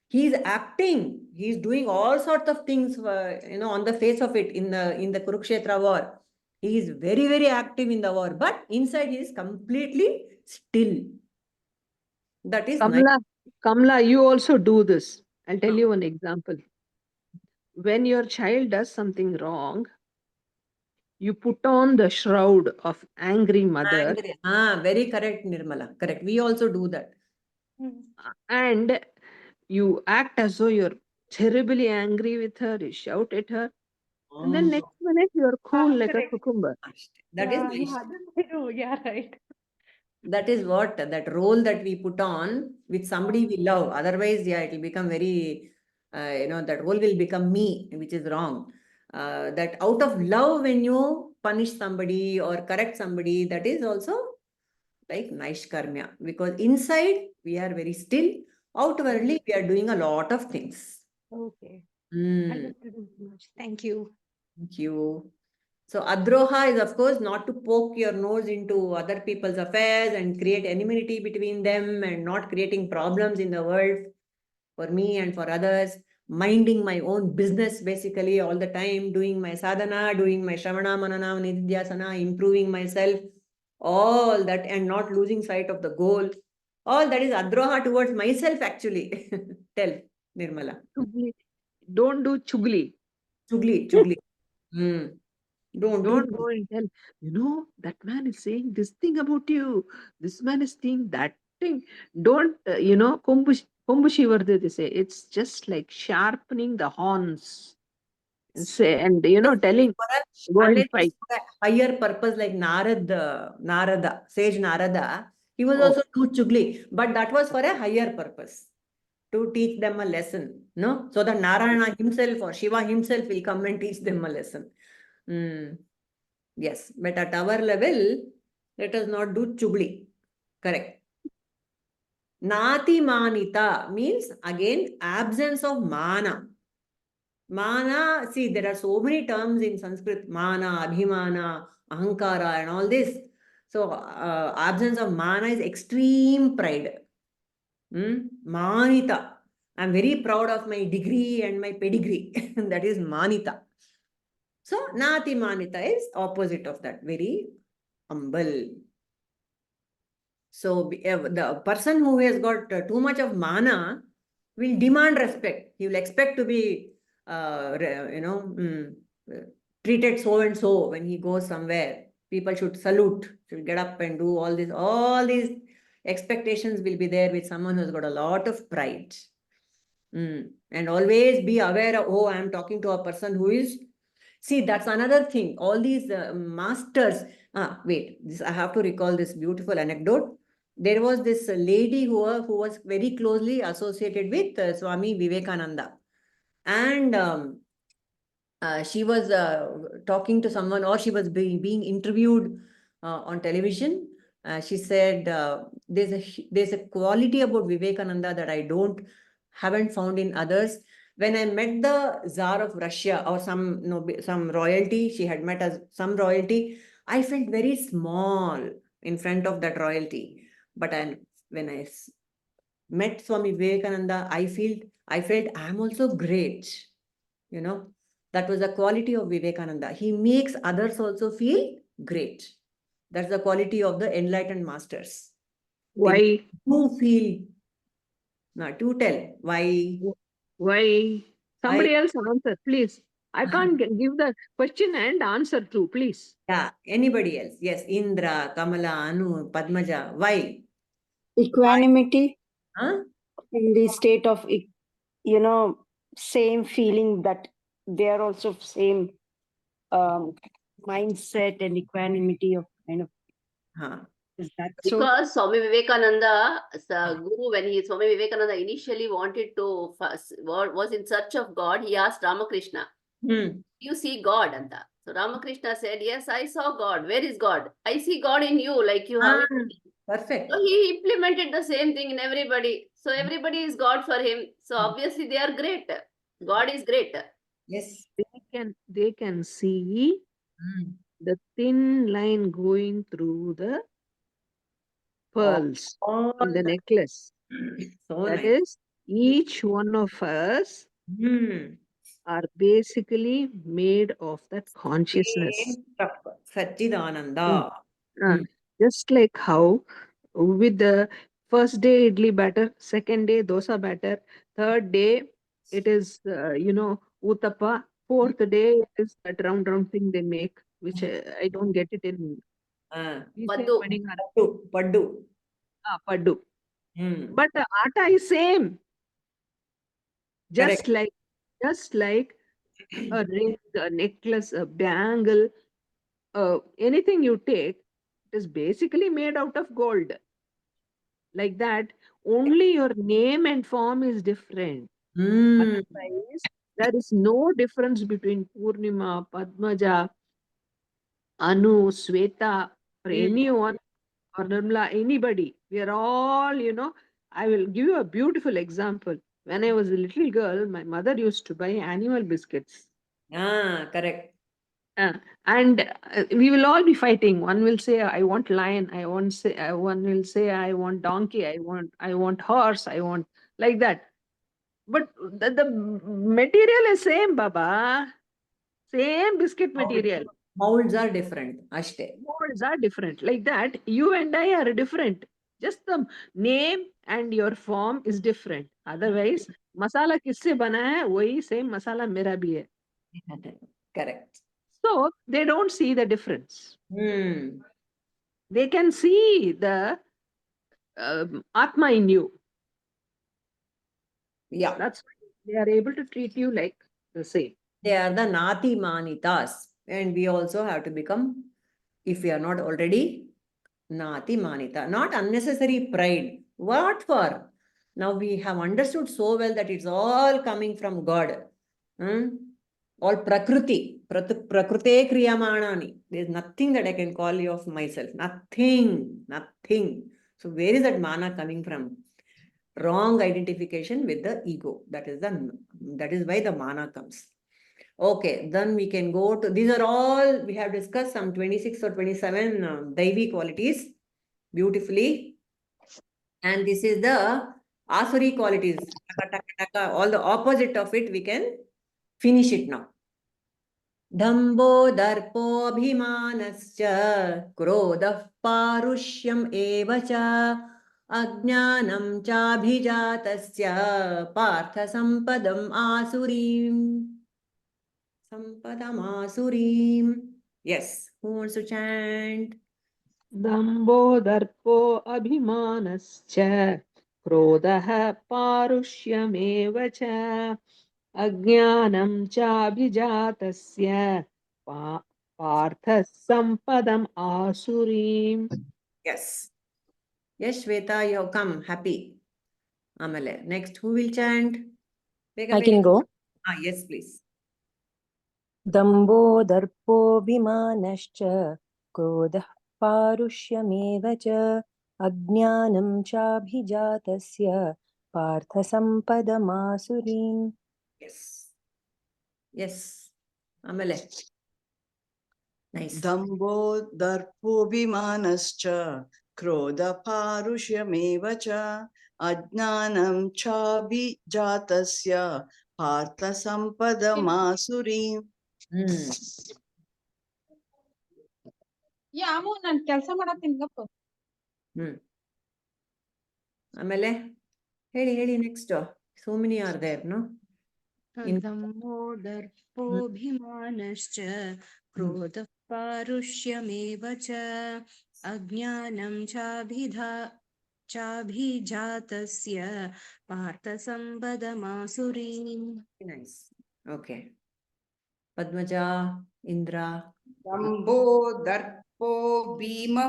He is acting. He is doing all sorts of things, on the face of it in the Kurukshetra war. He is very, very active in the war, but inside he is completely still. That is Kamla, you also do this. I'll tell you one example. When your child does something wrong, you put on the shroud of angry mother. Very correct, Nirmala. Correct. We also do that. And you act as though you're terribly angry with her, you shout at her, and then next minute you're cool like a correct. cucumber. That is Yeah, nice. yeah, this I do. Yeah, right. That is what that role that we put on with somebody we love. Otherwise, yeah, it will become very, that role will become me, which is wrong. That out of love, when you punish somebody or correct somebody, that is also like naishkarmya. Because inside we are very still. Outwardly, we are doing a lot of things. Okay. Mm, Understood very much. Thank you. thank you. So adroha is, of course, not to poke your nose into other people's affairs and create enmity between them and not creating problems in the world for me and for others. Minding my own business basically all the time, doing my sadhana, doing my shravana, manana, nididhyasana, improving myself, all that, and not losing sight of the goal. All that is adroha towards myself actually. Tell, Nirmala. Chugli. Don't do chugli. Chugli, chugli. Hmm. Don't do. Don't go and tell, that man is saying this thing about you. This man is saying that thing. Don't, Kumbushi Vardha, they say. It's just like sharpening the horns and say, and, telling, go and Unless it's fight. for a higher purpose, like Narada, sage Narada, he was Oh, also do chugli, but that was for a higher purpose, to teach them a lesson, no? So that Narayana himself or Shiva himself will come and teach them a lesson. Yes, but at our level, let us not do chugli. Correct. Nāti-mānitā means again absence of mana. Mana, see, there are so many terms in Sanskrit, mana, abhimana, ahankara, and all this. So, absence of mana is extreme pride. Mānitā. I'm very proud of my degree and my pedigree. That is mānitā. So, nāti-mānitā is opposite of that, very humble. So, the person who has got too much of mana will demand respect. He will expect to be, treated so and so when he goes somewhere. People should salute, should get up and do all this. All these expectations will be there with someone who's got a lot of pride. And always be aware of, oh, I'm talking to a person who is. See, that's another thing. All these masters. Wait, I have to recall this beautiful anecdote. There was this lady who was very closely associated with Swami Vivekananda. And she was talking to someone, or she was being interviewed on television. She said, there's a quality about Vivekananda that I haven't found in others. When I met the Tsar of Russia or some royalty, she had met as some royalty, I felt very small in front of that royalty. But when I met Swami Vivekananda, I felt I'm also great. That was the quality of Vivekananda. He makes others also feel great. That's the quality of the enlightened masters. Why? You feel. Now, to tell why. Why? Somebody else answer, please. I can't give the question and answer too, please. Yeah, anybody else. Yes, Indra, Kamala, Anu, Padmaja. Why? Equanimity Huh? in the state of, same feeling that they are also same mindset and equanimity of kind of. Is that so? Because Swami Vivekananda, the Guru, when Swami Vivekananda initially wanted to was in search of God, he asked Ramakrishna, you see God? Anta. So Ramakrishna said, yes, I saw God. Where is God? I see God in you, like you have it. Perfect. So he implemented the same thing in everybody. So everybody is God for him. So obviously they are great. God is great. Yes. They can see the thin line going through the pearls in the necklace. So that nice. is, each one of us are basically made of that consciousness. Satchidananda. Just like how with the first day idli batter, second day dosa batter, third day it is uttappa, fourth day it is that round thing they make, which I don't get it in Paddu. paddu. But the atta is same. Just like a ring, a necklace, a bangle, anything you take, it is basically made out of gold. Like that, only your name and form is different. Otherwise, there is no difference between Purnima, Padmaja, Anu, Sweta, or anyone, or Nirmala, anybody. We are all, I will give you a beautiful example. When I was a little girl, my mother used to buy animal biscuits. Correct. And we will all be fighting. One will say, I want lion. One will say, I want donkey. I want horse. I want like that. But the material is same, Baba. Same biscuit material. Molds are different. Ashte. Molds are different. Like that, you and I are different. Just the name and your form is different. Otherwise, masala किससे बना है वही same masala मेरा भी है. Correct. So they don't see the difference. Hmm. They can see the Atma in you. Yeah. That's why they are able to treat you like the same. They are the nāti-mānitās. And we also have to become, if we are not already, nāti-mānitā. Not unnecessary pride. What for? Now we have understood so well that it's all coming from God. All prakriti. Prakrute kriyamanani. There's nothing that I can call you of myself. Nothing. Nothing. So where is that mana coming from? Wrong identification with the ego. That is why the mana comes. Okay, then we can go to, these are all, we have discussed some 26 or 27 daivi qualities beautifully. And this is the asuri qualities. All the opposite of it, we can finish it now. Dhambo darpo abhimanascha krodha parushyam evacha ajnanam chabhijatasya partha sampadam asurim. Sampadam asurim. Yes, who wants to chant? Dhambo darpo abhimanascha krodha parushyameva cha ajnanam cha abhijatasya partha sampadam asurim. Yes. Yes, Shweta, you have come. Happy. Amale. Next, who will chant? I can go. Yes, please. Dhambo darpobhimanascha krodha parushyamev cha ajnanam chabhijatasya partha sampadamasurim. Yes. Yes. Amale. Nice. Dhambo darpobhimanascha krodha parushyamev cha ajnanam chabhijatasya partha sampadamasurim. ಯಾಮು ನಾನು ಕೆಲಸ ಮಾಡತ್ತೀನಿ ಗಪ್ಪ. ಆಮೇಲೆ ಹೇಳಿ next. So many are there, no? दम्भो दर्पोऽभिमानश्च क्रोधः पारुष्यमेव च अज्ञानं चाभिजातस्य पार्थसम्पदमासुरीम्. Nice. Okay. Padmaja, Indra. Dhambo darpo bhima.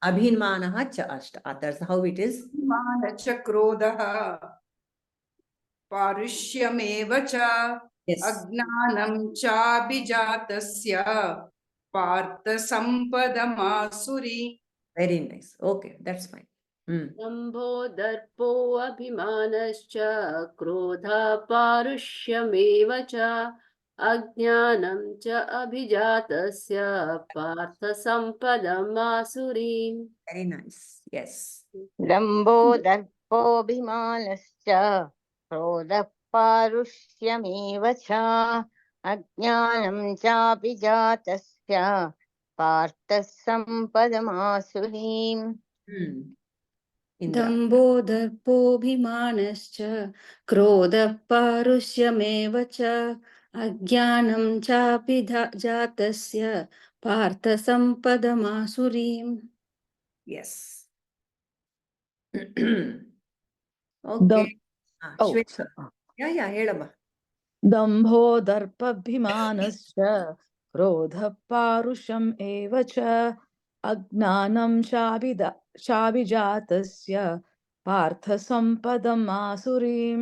Abhimanah cha ashta. That's how it is. Abhimanascha krodha parushyameva cha ajnanam chabhijatasya partha sampadamāsuri. Very nice. Okay, that's fine. Dambho darpo abhimanascha krodha parushyamev cha ajnanam cha abhijatasya partha sampadam asurim. Very nice. Yes. Dhambo darpobhimanascha krodha parushyamev cha ajnanam chabhijatasya partha sampadamasurim. दम्भो दर्पोऽभिमानश्च क्रोधः पारुष्यमेव च अज्ञानं चाभिजातस्य पार्थसम्पदमासुरीम्. Yes. Okay. Oh, Shweta. sorry. Yeah, ಹೇಳಮ್ಮ. Dambho darpabhimanascha krodha parusham eva cha agnanam shabijatasya partha sampadam asurim.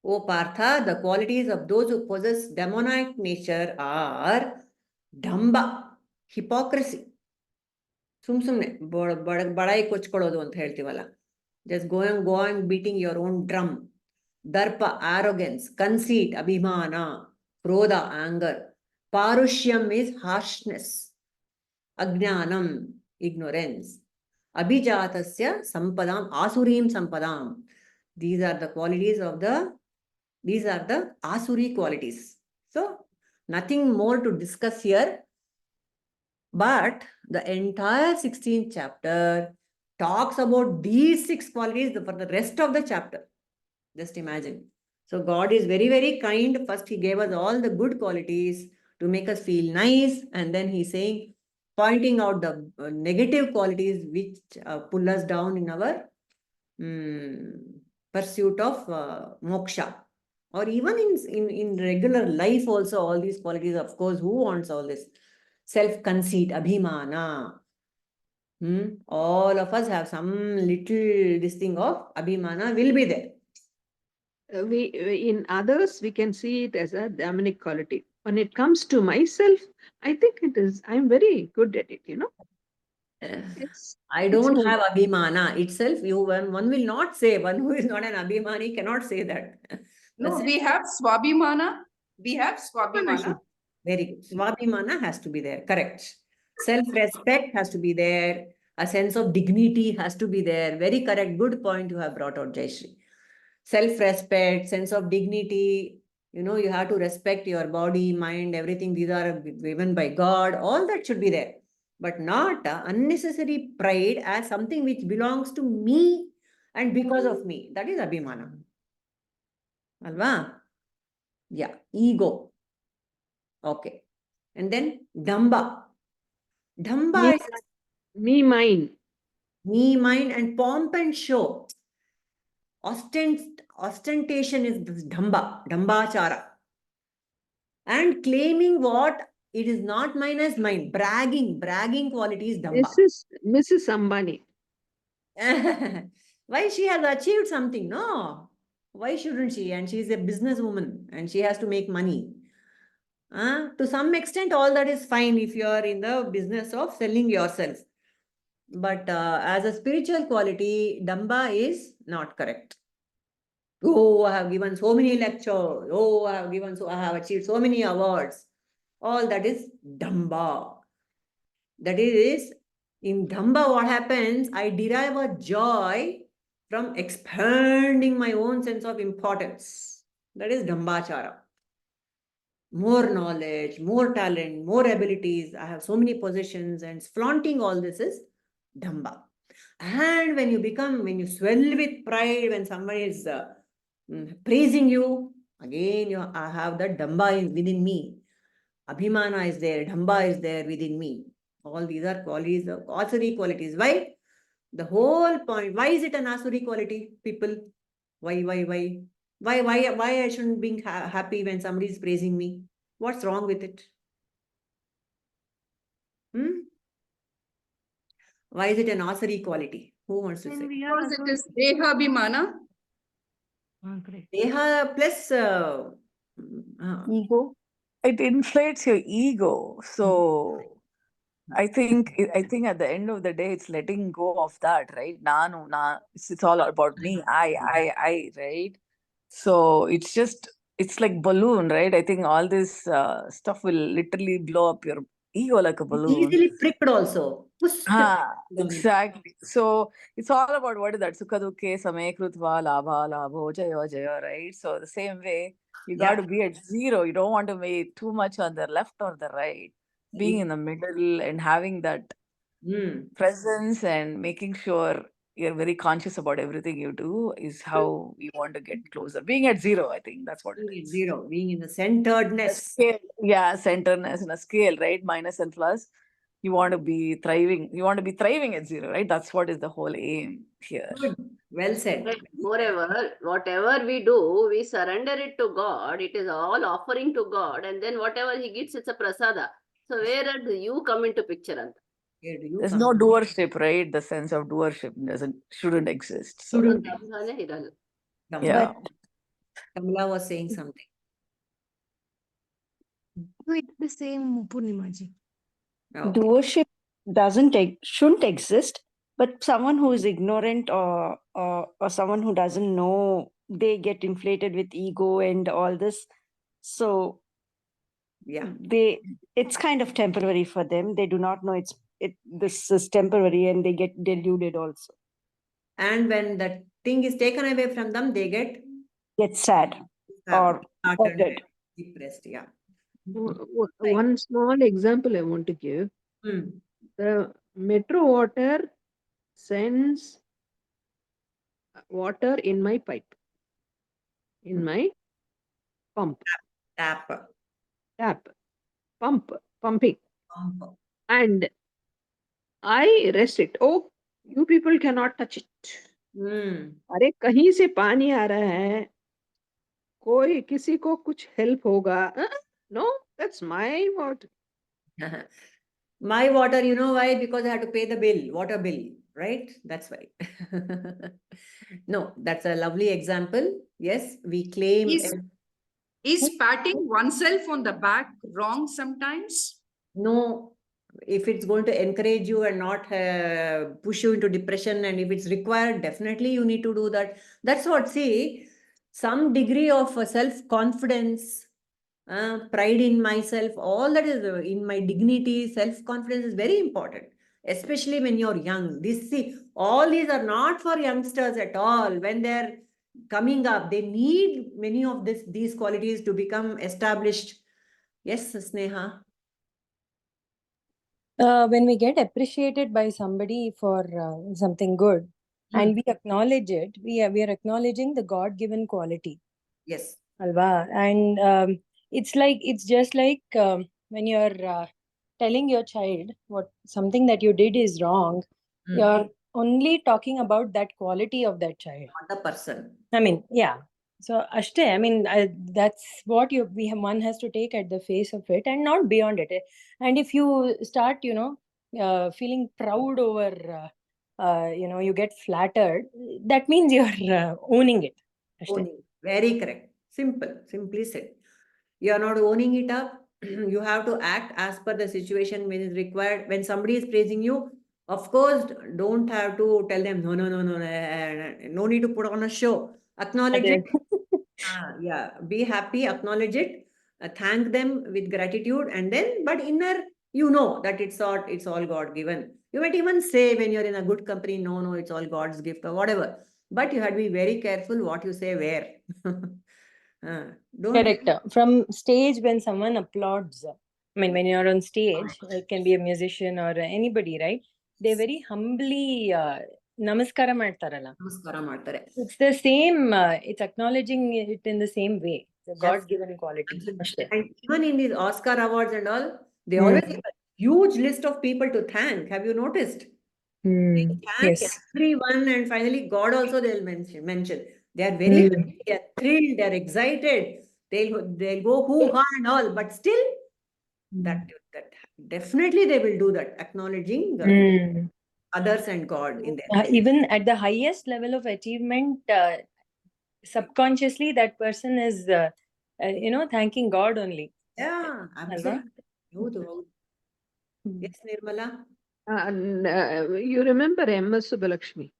O Partha, the qualities of those who possess demonic nature are damba, hypocrisy. ಸುಮ್ನೆ ಬಡಾಯಿ ಕೊಚ್ಕೊಳ್ಳೋದು ಅಂತ ಹೇಳ್ತೀವಲ್ಲ. Just go on beating your own drum. Darpa, arrogance. Conceit, abhimana. Krodha, anger. Parushyam is harshness. Ajnanam, ignorance. Abhijatasya sampadam, asurim sampadam. These are the qualities of these are the asuri qualities. So, nothing more to discuss here. But the entire 16th chapter talks about these 6 qualities for the rest of the chapter. Just imagine. So God is very, very kind. First, He gave us all the good qualities to make us feel nice. And then He's saying, pointing out the negative qualities which pull us down in our pursuit of moksha. Or even in regular life also, all these qualities, of course, who wants all this? Self-conceit, abhimana. All of us have some little this thing of abhimana will be there. We in others we can see it as a demonic quality. When it comes to myself, I think I'm very good at it, I don't have abhimana itself. One will not say, one who is not an abhimani cannot say that. No, we have swabhimana. We have swabhimana. Very good. Swabhimana has to be there. Correct. Self-respect has to be there. A sense of dignity has to be there. Very correct. Good point you have brought out, Jayashree. Self-respect, sense of dignity. You have to respect your body, mind, everything. These are given by God. All that should be there. But not unnecessary pride as something which belongs to me and because of me. That is abhimana. Alva? Yeah. Ego. Okay. And then damba. Damba is me, mine. Me, mine, and pomp and show. Ostentation is this dambachara. And claiming what it is not mine as mine. Bragging quality is damba. Mrs. Ambani. Why she has achieved something, no? Why shouldn't she? And she is a businesswoman and she has to make money. To some extent, all that is fine if you are in the business of selling yourself. But as a spiritual quality, damba is not correct. Oh, I have given so many lectures. Oh, I have achieved so many awards. All that is damba. That is, in damba, what happens? I derive a joy from expanding my own sense of importance. That is dambachara. More knowledge, more talent, more abilities. I have so many possessions, and flaunting all this is damba. And when you swell with pride, when somebody is praising you, again I have that damba within me. Abhimana is there, damba is there within me. All these are qualities, asuri qualities. Why? The whole point. Why is it an asuri quality, people? Why I shouldn't be happy when somebody is praising me? What's wrong with it? Why is it an asuri quality? Who wants to say? Because it is dehabhimana. Deha plus Ego. It inflates your ego. So I think at the end of the day, it's letting go of that, right? It's all about me. I, right? So it's like balloon, right? I think all this stuff will literally blow up your ego like a balloon. Easily pricked also. Exactly. So it's all about what is that? Sukha dukhe same krutva labha labho jaya jaya, right? So the same way, you got to be at zero. You don't want to be too much on the left or the right. Being in the middle and having that presence and making sure you're very conscious about everything you do is how you want to get closer. Being at zero, I think that's what it is. Zero, being in the centeredness. Centeredness in a scale, right? Minus and plus. You want to be thriving. You want to be thriving at zero, right? That's what is the whole aim here. Well said. Moreover, whatever we do, we surrender it to God. It is all offering to God, and then whatever He gives, it's a prasada. So where do you come into picture? Anta? Where do you There's come? no doership, right? The sense of doership shouldn't exist. So, Shouldn't. yeah. But Kamala was saying something. No, it's the same, Purnimaji. Okay. Doership shouldn't exist, but someone who is ignorant or someone who doesn't know, they get inflated with ego and all this. So Yeah. it's kind of temporary for them. They do not know this is temporary, and they get deluded also. And when that thing is taken away from them, they get sad or hurted. depressed. Yeah. One small example I want to give. The metro water sends water in my pipe, in my pump. Tap. Pumping. And I rest it. Oh, you people cannot touch it. अरे कहीं से पानी आ रहा है, कोई किसी को कुछ help होगा? No, that's my water. My water, you know why? Because I have to pay the bill, water bill, right? That's why. No, that's a lovely example. Yes, we claim. Is patting oneself on the back wrong sometimes? No, if it's going to encourage you and not push you into depression, and if it's required, definitely you need to do that. That's what, see, some degree of self-confidence, pride in myself, all that is in my dignity, self-confidence is very important, especially when you're young. All these are not for youngsters at all. When they're coming up, they need many of these qualities to become established. Yes, Sneha. When we get appreciated by somebody for something good, and we acknowledge it, we are acknowledging the God-given quality. Yes. Alva. And it's just like when you're telling your child something that you did is wrong, you're only talking about that quality of that child, not the person. I mean, yeah. So ashte, I mean, that's what one has to take at the face of it and not beyond it. And if you start, feeling proud over, you get flattered, that means you're owning it. Ashte. Owning. Very correct. Simply said. You are not owning it up. You have to act as per the situation when it's required. When somebody is praising you, of course, don't have to tell them, no, no need to put on a show. Acknowledge it. Yeah, be happy, acknowledge it, thank them with gratitude, and then, but inner, that it's all God given. You might even say when you're in a good company, no, it's all God's gift or whatever. But you have to be very careful what you say where. Correct. From stage, when someone applauds, I mean, when you're on stage, it can be a musician or anybody, right? They very humbly namaskara ಮಾಡ್ತಾರಲ್ಲ. It's the same, it's acknowledging it in the same way, the God-given quality. And even in these Oscar awards and all, they always have a huge list of people to thank. Have you noticed? They thank everyone, and finally God also they'll mention. They are very happy, they are thrilled, they are excited. They'll go hoo-ha and all, but still that definitely they will do that, acknowledging others and God in their even at the highest level of achievement, subconsciously that person is thanking God only. Yeah, absolutely. Yes, Nirmala. You remember M.S. Subbulakshmi?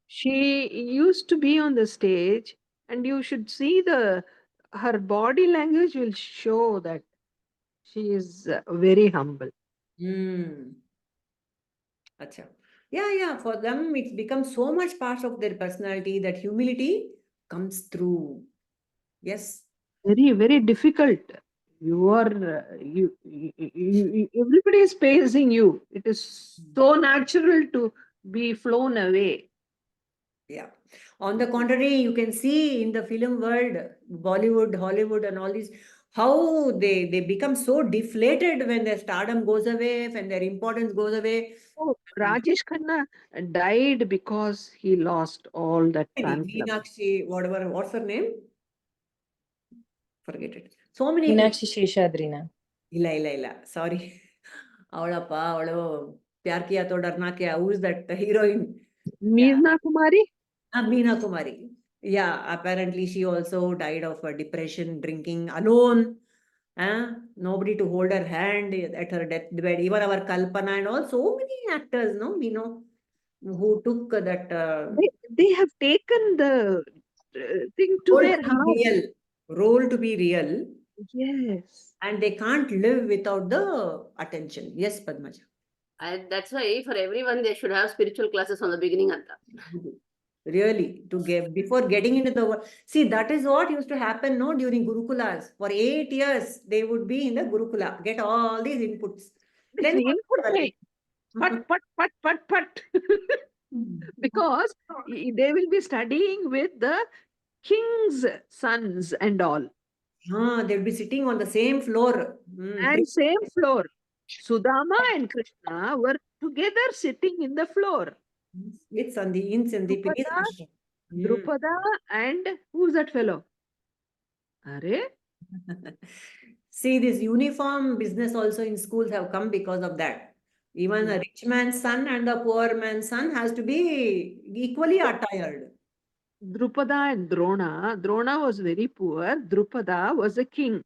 She used to be on the stage, and you should see her body language will show that she is very humble. Acha. Yeah. For them, it's become so much part of their personality that humility comes through. Yes. Very, very difficult. Everybody is praising you. It is so natural to be flown away. Yeah. On the contrary, you can see in the film world, Bollywood, Hollywood, and all these, how they become so deflated when their stardom goes away, when their importance goes away. Oh, Rajesh Khanna died because he lost all that fan club. Meenakshi, whatever, what's her name? Forget it. So many Meenakshi Sheshadrina. Ila. Sorry. ಅವಳಪ್ಪ ಅವಳು ಪ್ಯಾರ್ ಕಿಯಾ ತೋ ಡರ್ನಾ ಕ್ಯಾ, who is that heroine? Meena Kumari? Meena Kumari. Yeah, apparently she also died of depression, drinking alone. Nobody to hold her hand at her deathbed. Even our Kalpana and all, so many actors, no, we know, who took that They have taken the thing to role their to be house. real, role to be real, Yes. and they can't live without the attention. Yes, Padmaja. That's why for everyone they should have spiritual classes from the beginning. Really, to get before getting into the world. See, that is what used to happen, no, during Gurukulas. For 8 years, they would be in the Gurukula, get all these inputs. Then Put. Because they will be studying with the king's sons and all. They'll be sitting on the same floor. And same floor. Sudama and Krishna were together sitting in the floor. It's on the Sandipini's ashram. Drupada and who's that fellow? Are? See, this uniform business also in schools have come because of that. Even a rich man's son and the poor man's son has to be equally attired. Drupada and Drona. Drona was very poor. Drupada was a king's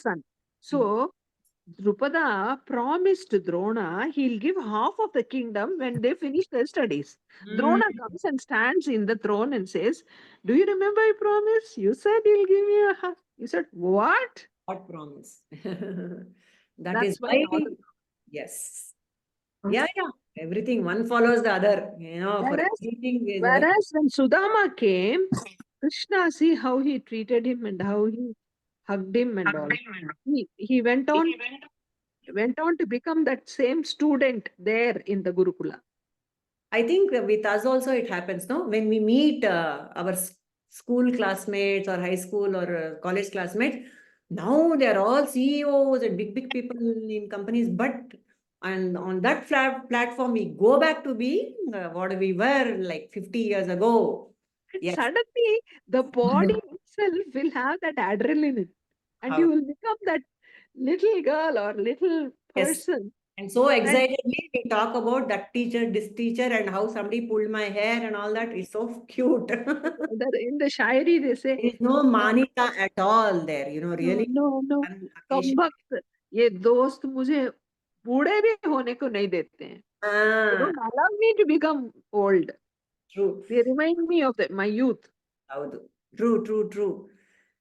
son. So Drupada promised Drona he'll give half of the kingdom when they finish their studies. Drona comes and stands in the throne and says, "Do you remember I promise? You said you'll give me a half." He said, "What? What promise?" That's is why. Yes. Yeah. Everything one follows the other. You know. Whereas when Sudama came, Krishna, see how he treated him and how he hugged him and all. He went on to become that same student there in the Gurukula. I think with us also it happens, no? When we meet our school classmates or high school or college classmates, now they're all CEOs and big people in companies. But and on that platform, we go back to being what we were like 50 years ago. Yes. Suddenly, the body itself will have that adrenaline. And you will become that little girl or little person. Yes. And so excitedly we talk about that teacher, this teacher, and how somebody pulled my hair and all that. It's so cute. In the Shairi, they say, there is no mānitā at all there, you know, really. No. Kambakt, ye dost mujhe booढ़े भी होने को नहीं देते हैं. They don't allow me to become old. True. They remind me of my youth. True.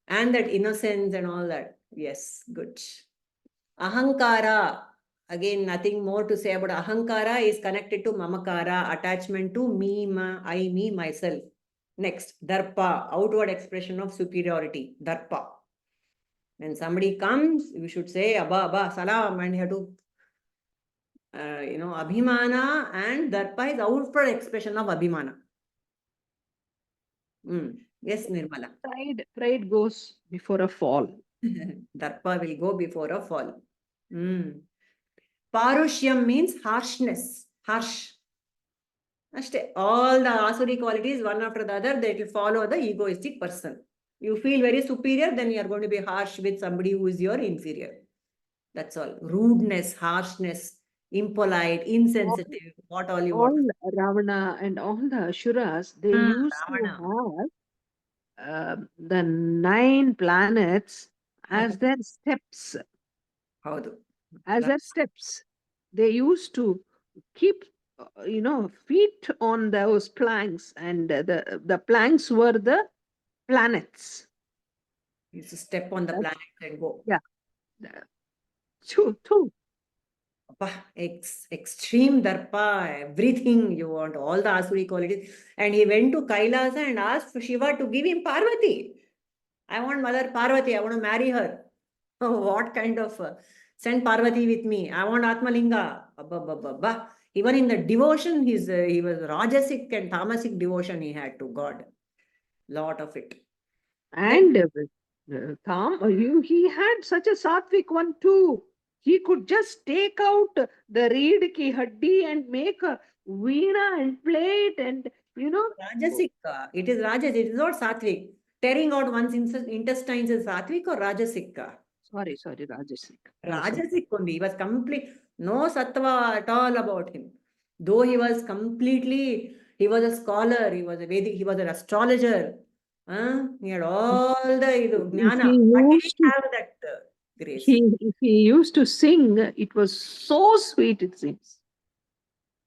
And that innocence and all that. Yes, good. Ahankara. Again, nothing more to say about ahankara is connected to mamakara, attachment to me, I, me, myself. Next, darpa, outward expression of superiority, darpa. When somebody comes, you should say, Abba, salam, and you have to, abhimana, and darpa is outward expression of abhimana. Yes, Nirmala. Pride goes before a fall. Darpa will go before a fall. Parushyam means harshness, harsh. All the aasuri qualities, one after the other, they will follow the egoistic person. You feel very superior, then you are going to be harsh with somebody who is your inferior. That's all. Rudeness, harshness, impolite, insensitive, what all you want. All Ravana and all the Asuras, they used Ravana to have the 9 planets as their steps. As their steps. They used to keep, feet on those planks, and the planks were the planets. You used to step on the planets and go. Yeah. Two. Extreme darpa, everything you want, all the aasuri qualities. And he went to Kailasa and asked for Shiva to give him Parvati. I want Mother Parvati, I want to marry her. What kind of send Parvati with me? I want Atmalinga. Even in the devotion, he was Rajasic and Tamasic devotion he had to God. Lot of it. And He had such a sattvic one too. He could just take out the reed ki haddi and make a veena and play it, and Rajasic. It is Rajas. It is not Sattvic. Tearing out one's intestines is Sattvic or Rajasic? Sorry, Rajasic. Rajasic only. He was complete. No sattva at all about him. Though he was completely, he was a scholar, he was a Vedic, he was an astrologer. He had all the jnana, but he didn't have that grace. If he used to sing, it was so sweet, it seems,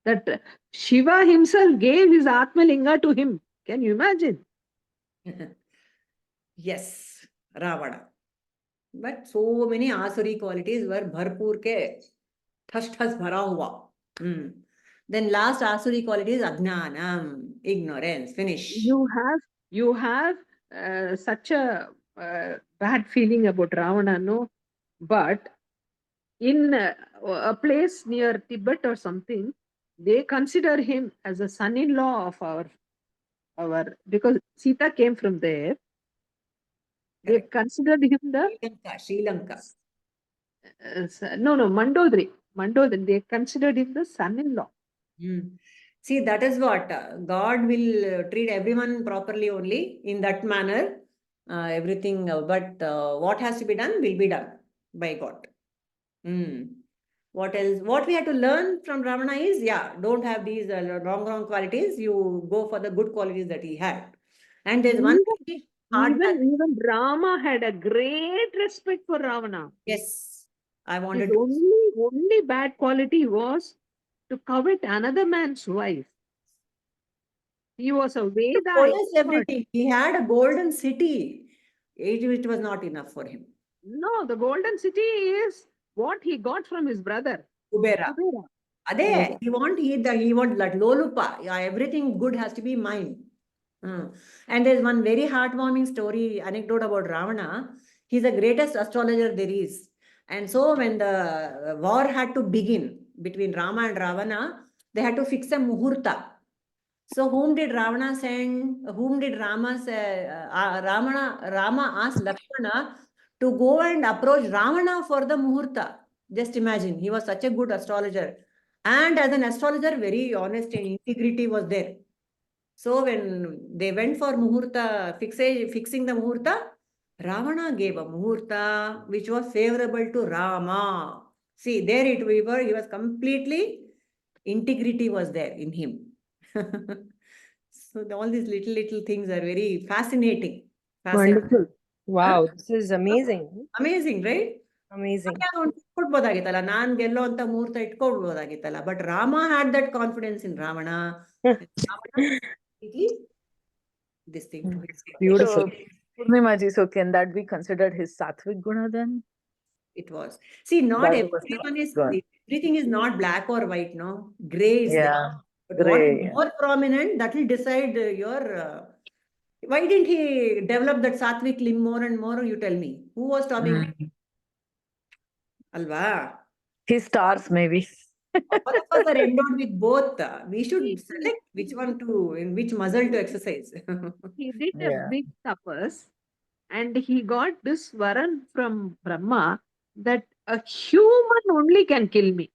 that Shiva himself gave his Atmalinga to him. Can you imagine? Yes, Ravana. But so many aasuri qualities were bharpur ke thas bhara hua. Then last aasuri quality is ajnanam, ignorance. Finish. You have such a bad feeling about Ravana, no? But in a place near Tibet or something, they consider him as a son-in-law of our because Sita came from there. They considered him Sri Lanka. No, Mandodri. They considered him the son-in-law. See, that is what God will treat everyone properly only in that manner. Everything, but what has to be done will be done by God. What else? What we have to learn from Ravana is, don't have these wrong qualities. You go for the good qualities that he had. And there's one thing even Rama had a great respect for Ravana. Yes, I wanted his only bad quality was to covet another man's wife. He was a Veda. Everything. He had a golden city. It was not enough for him. No, the golden city is what he got from his brother. Kubera. Ade, he want that lolupa. Yeah, everything good has to be mine. And there's one very heartwarming story, anecdote about Ravana. He's the greatest astrologer there is. And so when the war had to begin between Rama and Ravana, they had to fix a muhurta. So whom did Ravana send? Whom did Rama say? Rama asked Lakshmana to go and approach Ravana for the muhurta. Just imagine, he was such a good astrologer. And as an astrologer, very honest and integrity was there. So when they went for muhurta, fixing the muhurta, Ravana gave a muhurta which was favorable to Rama. See, there he was completely, integrity was there in him. So all these little things are very fascinating. Wonderful. Wow, this is amazing. Amazing, right? Amazing. But Rama had that confidence in Ravana. This thing. Beautiful. Purnimaji, so can that be considered his sattvic guna then? It was. See, not everything is not black or white, no? Gray is there. But gray, what is more prominent, that will decide your... why didn't he develop that sattvic limb more and more? You tell me. Who was stopping? Alva. His stars, maybe. All of us are endowed with both. We should select which one in which muscle to exercise. He did a big tapas, and he got this varan from Brahma that a human only can kill me.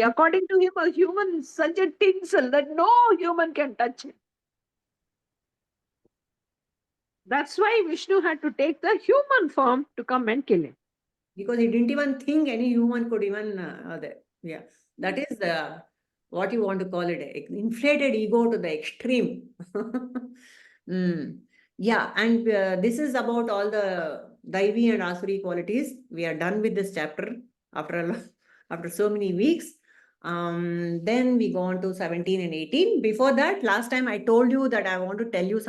According to him, a human is such a tinsel that no human can touch him. That's why Vishnu had to take the human form to come and kill him. Because he didn't even think any human could even... that is what you want to call it, inflated ego to the extreme. Yeah, and this is about all the davi and asuri qualities. We are done with this chapter after so many weeks. Then we go on to 17 and 18. Before that, last time I told you that I want to tell you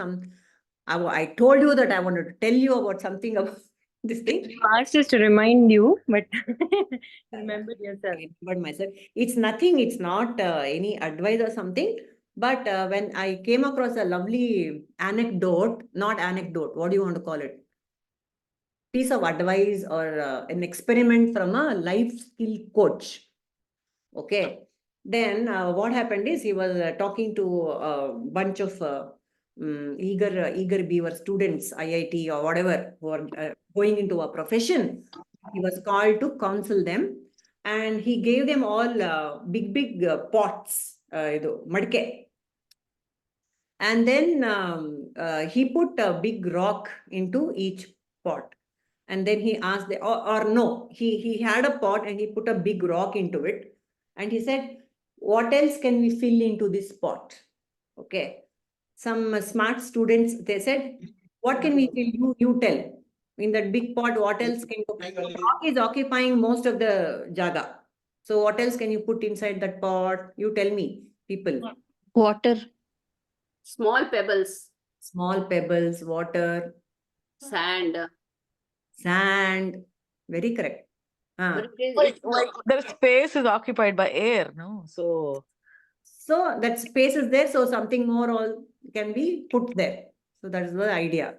I told you that I wanted to tell you about something about this thing. You asked us to remind you, but remember yourself. But myself, it's nothing. It's not any advice or something. But when I came across a lovely anecdote, not anecdote, what do you want to call it? Piece of advice or an experiment from a life skill coach. Okay. Then what happened is he was talking to a bunch of eager beaver students, IIT or whatever, who are going into a profession. He was called to counsel them, and he gave them all big pots, madke. And then he put a big rock into each pot. And then he asked, he had a pot and he put a big rock into it. And he said, what else can we fill into this pot? Okay. Some smart students, they said, what can we fill? You tell. In that big pot, what else can you? The rock is occupying most of the jaga. So what else can you put inside that pot? You tell me, people. Water. Small pebbles. Small pebbles, water. Sand. Sand. Very correct. But it's the space is occupied by air, no? So that space is there, so something more all can be put there. So that is the idea.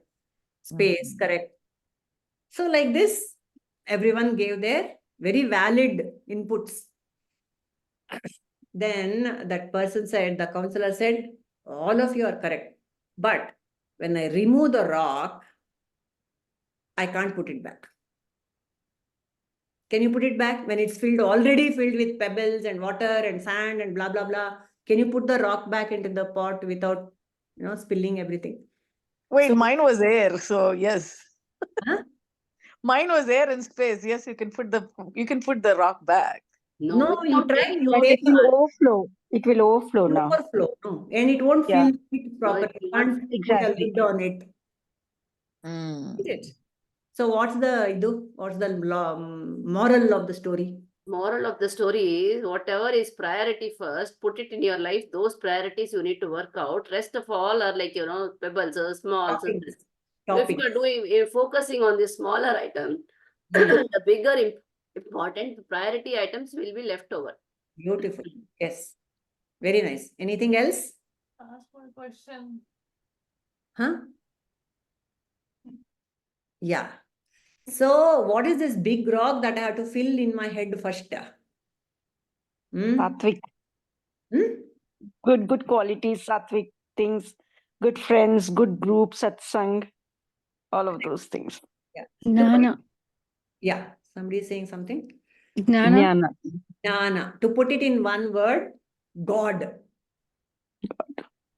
Space, correct. So like this, everyone gave their very valid inputs. Then that person said, the counselor said, all of you are correct. But when I remove the rock, I can't put it back. Can you put it back when it's already filled with pebbles and water and sand and blah, blah, blah? Can you put the rock back into the pot without, spilling everything? wait, mine was air, so yes. Huh? Mine was air in space. Yes, you can put the rock back. No, you try. But it will overflow. It will overflow now. Overflow. No. And it won't fill it properly. You can't put a lid on it. Is it? So what's the moral of the story? Moral of the story is whatever is priority first, put it in your life. Those priorities you need to work out. Rest of all are like, pebbles or small. If you are focusing on the smaller item, the bigger important priority items will be left over. Beautiful. Yes. Very nice. Anything else? Ask one question. Huh? Yeah. So what is this big rock that I have to fill in my head first? Sattvic. Good qualities, sattvic things, good friends, good group, satsang, all of those things. Yeah. Gnana. Yeah. Somebody is saying something? Gnana. Gnana. To put it in one word, God.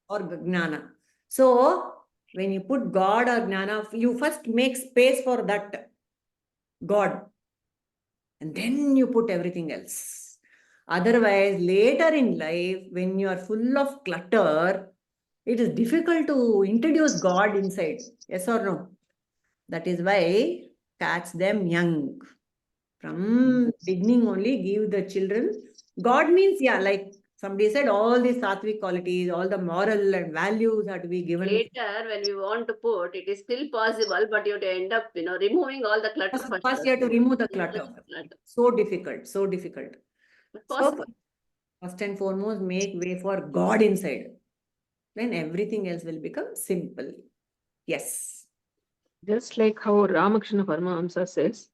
Or Gnana. So when you put God or Gnana, you first make space for that God. And then you put everything else. Otherwise, later in life, when you are full of clutter, it is difficult to introduce God inside. Yes or no? That is why catch them young. From beginning only, give the children. God means, like somebody said, all these sattvic qualities, all the moral and values have to be given. Later, when we want to put, it is still possible, but you have to end up, removing all the clutter first. First, you have to remove the clutter. So difficult, so difficult. So, first and foremost, make way for God inside. Then everything else will become simple. Yes. Just like how Ramakrishna Paramahamsa says,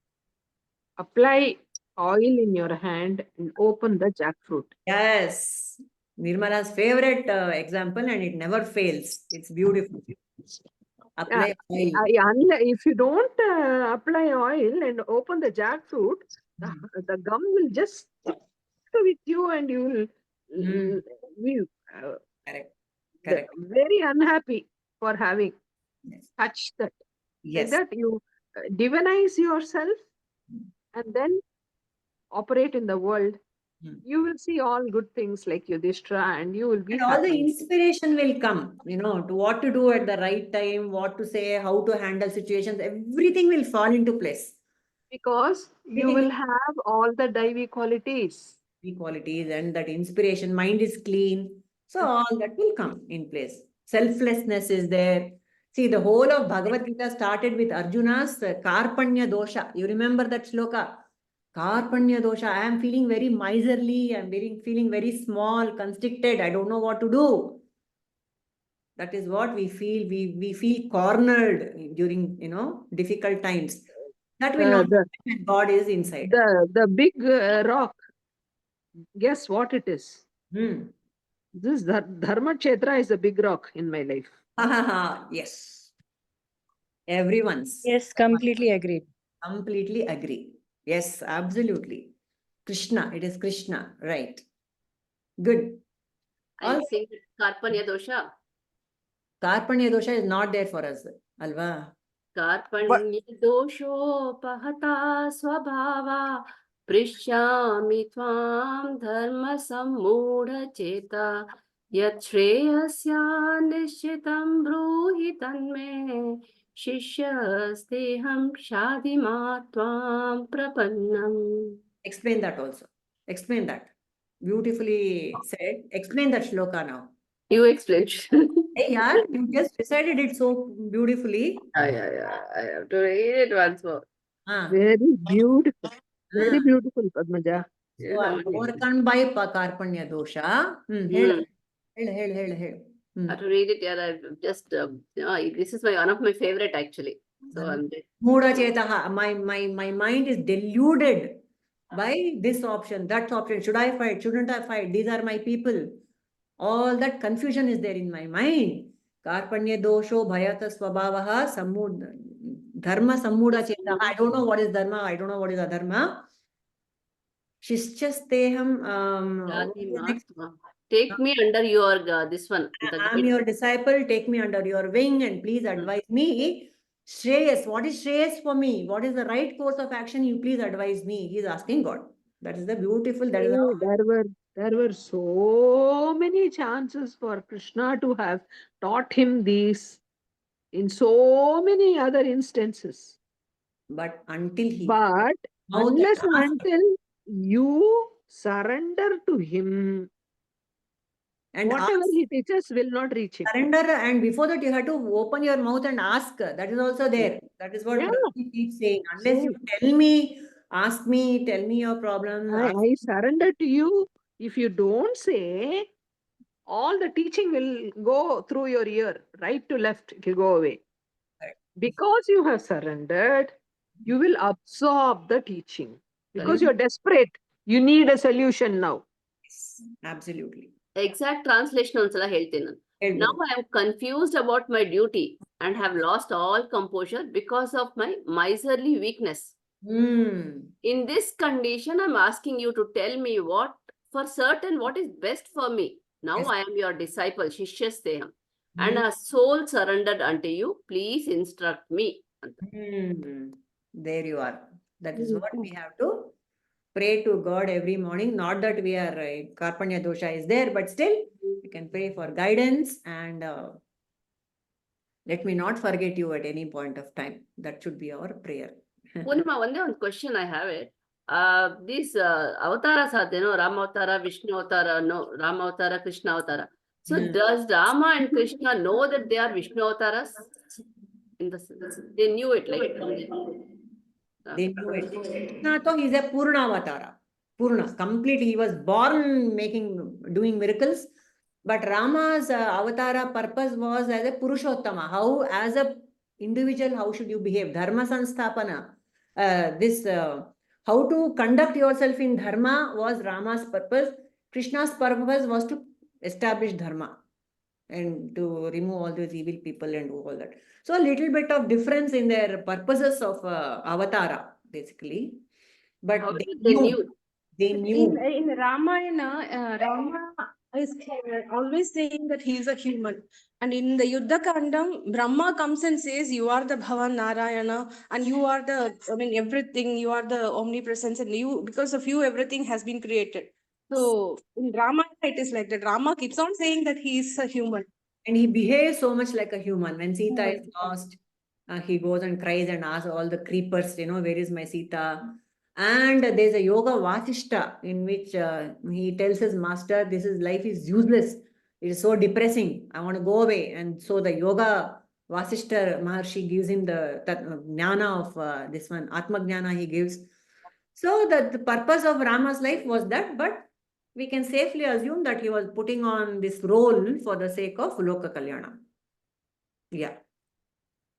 apply oil in your hand and open the jackfruit. Yes. Nirmala's favorite example, and it never fails. It's beautiful. Apply oil. If you don't apply oil and open the jackfruit, the gum will just stick with you and you will be very unhappy for having touched that. Yes. Like that you divinize yourself and then operate in the world. You will see all good things like Yudhishthira and you will be and all the inspiration will come, to what to do at the right time, what to say, how to handle situations, everything will fall into place. Because you will have all the davi qualities. And that inspiration, mind is clean. So all that will come in place. Selflessness is there. See, the whole of Bhagavad Gita started with Arjuna's karpanya dosha. You remember that shloka? Karpanya dosha. I am feeling very miserly. I am feeling very small, constricted. I don't know what to do. That is what we feel. We feel cornered during, difficult times. That will not happen when God is inside. The big rock. Guess what it is? This Dharmakshetra is a big rock in my life. Yes. Everyone's. Yes, completely agreed. Completely agree. Yes, absolutely. Krishna, it is Krishna, right? Good. I'll sing Karpanya dosha. Karpanya dosha is not there for us, Alva. Karpanya dosho pahata swabhava prishyami tvam dharma sammudha cheta yat shreyasya nishchitam bruhi tanme shishyasteham shādimā tvam prapannam. Explain that also. Explain that. Beautifully said. Explain that shloka now. You explain. Hey, yaar, you just recited it so beautifully. Yeah. I have to read it once more. Very beautiful. Very beautiful, Padmaja. So I'm overcome by Karpanya dosha. I have to read it. Yeah, I've just this is one of my favorite actually. So I'm Mudha chetaha. My mind is deluded by this option, that option. Should I fight? Shouldn't I fight? These are my people. All that confusion is there in my mind. Karpanya dosho bhayata swabhavaha dharma sammuda chetaha. I don't know what is dharma. I don't know what is adharma. Shishchasteham. Take me under your this one. I'm your disciple. Take me under your wing and please advise me. Shreyas, what is Shreyas for me? What is the right course of action? You please advise me. He's asking God. That is the beautiful. That is there were so many chances for Krishna to have taught him these in so many other instances. But until he. But unless and until you surrender to him, and whatever he teaches will not reach him. Surrender, and before that you have to open your mouth and ask. That is also there. That is what he keeps saying. Unless you tell me, ask me, tell me your problems. I surrender to you. If you don't say, all the teaching will go through your ear, right to left, it will go away. Because you have surrendered, you will absorb the teaching. Because you are desperate. You need a solution now. Yes, absolutely. Exact translation ontsala heltene. Now I am confused about my duty and have lost all composure because of my miserly weakness. In this condition, I'm asking you to tell me what is best for me. Now I am your disciple, Shishyasteham, and a soul surrendered unto you. Please instruct me. There you are. That is what we have to pray to God every morning. Not that we are Karpanya dosha is there, but still we can pray for guidance and let me not forget you at any point of time. That should be our prayer. Purnima, one question I have it. These avatars are there, no? Rama Avatara, Vishnu Avatara, no, Rama Avatara, Krishna Avatara. So does Rama and Krishna know that they are Vishnu Avataras? They knew it, like they knew it. Krishna though is a Purna Avatara. Purna, complete. He was born doing miracles. But Rama's avatara purpose was as a Purushottama. How, as a individual, how should you behave? Dharma Sanstapana. How to conduct yourself in Dharma was Rama's purpose. Krishna's purpose was to establish Dharma and to remove all those evil people and do all that. So a little bit of difference in their purposes of avatara, basically. But they knew. In Ramayana, Rama is always saying that he is a human. And in the Yuddha Kandam, Brahma comes and says, you are the Bhavan Narayana and you are everything, you are the omnipresence, and you, because of you, everything has been created. So in Ramayana, it is like that. Rama keeps on saying that he is a human. And he behaves so much like a human. When Sita is lost, he goes and cries and asks all the creepers, where is my Sita? And there's a yoga Vasishta in which he tells his master, life is useless. It is so depressing. I want to go away. And so the yoga Vasishta Maharshi gives him the jnana of this one, Atma Jnana he gives. So the purpose of Rama's life was that, but we can safely assume that he was putting on this role for the sake of Loka Kalyana. Yeah.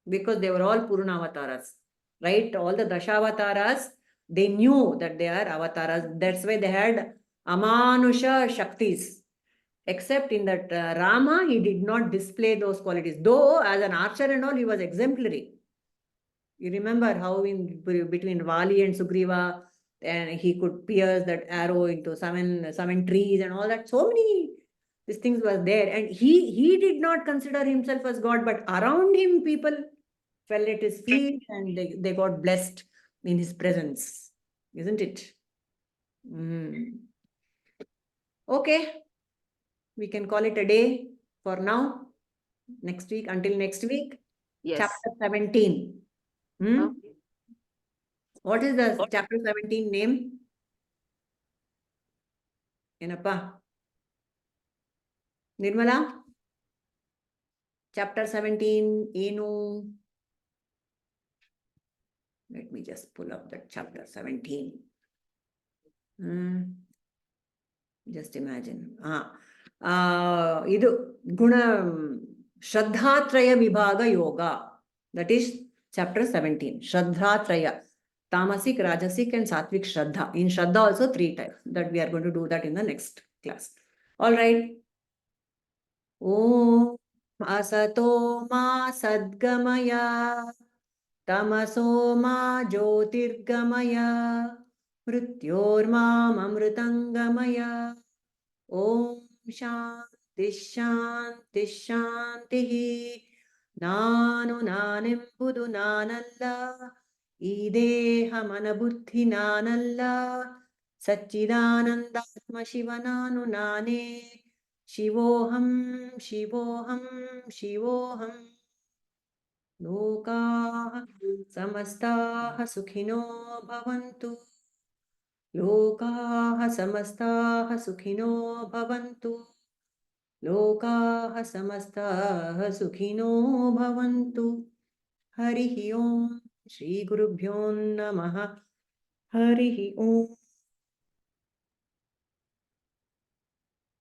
Because they were all Purna Avataras, right? All the Dashavataras, they knew that they are avatars. That's why they had Amanusha Shaktis. Except in that Rama, he did not display those qualities. Though as an archer and all, he was exemplary. You remember how in between Vali and Sugriva, and he could pierce that arrow into seven trees and all that. So many these things were there, and he did not consider himself as God, but around him people fell at his feet and they got blessed in his presence, isn't it? Okay, we can call it a day for now. Next week, until next week. Yes. Chapter 17. Okay. What is the chapter 17 name? Enappa? Nirmala? Chapter 17, Enu. Let me just pull up that chapter 17. Just imagine. Idu Guna Shraddhatraya Vibhaga Yoga. That is chapter 17. Shraddhatraya. Tamasic, Rajasic and Satvik Shraddha. In Shraddha also 3 types. That we are going to do that in the next class. All right. Om Asato Ma Sadgamaya Tamaso Ma Jyotirgamaya Mrityorma Amritangamaya Om Shanti Shanti Shanti Nanu Nanim Budu Nanalla Ideha Manabuddhi Nanalla Satchidanandatma Shivananu Nane Shivoham Shivoham Shivoham Lokaha Samastaha Sukhino Bhavantu Lokaha Samastaha Sukhino Bhavantu Lokaha Samastaha Sukhino Bhavantu Harihi Om Shri Gurubhyo Namaha Harihi Om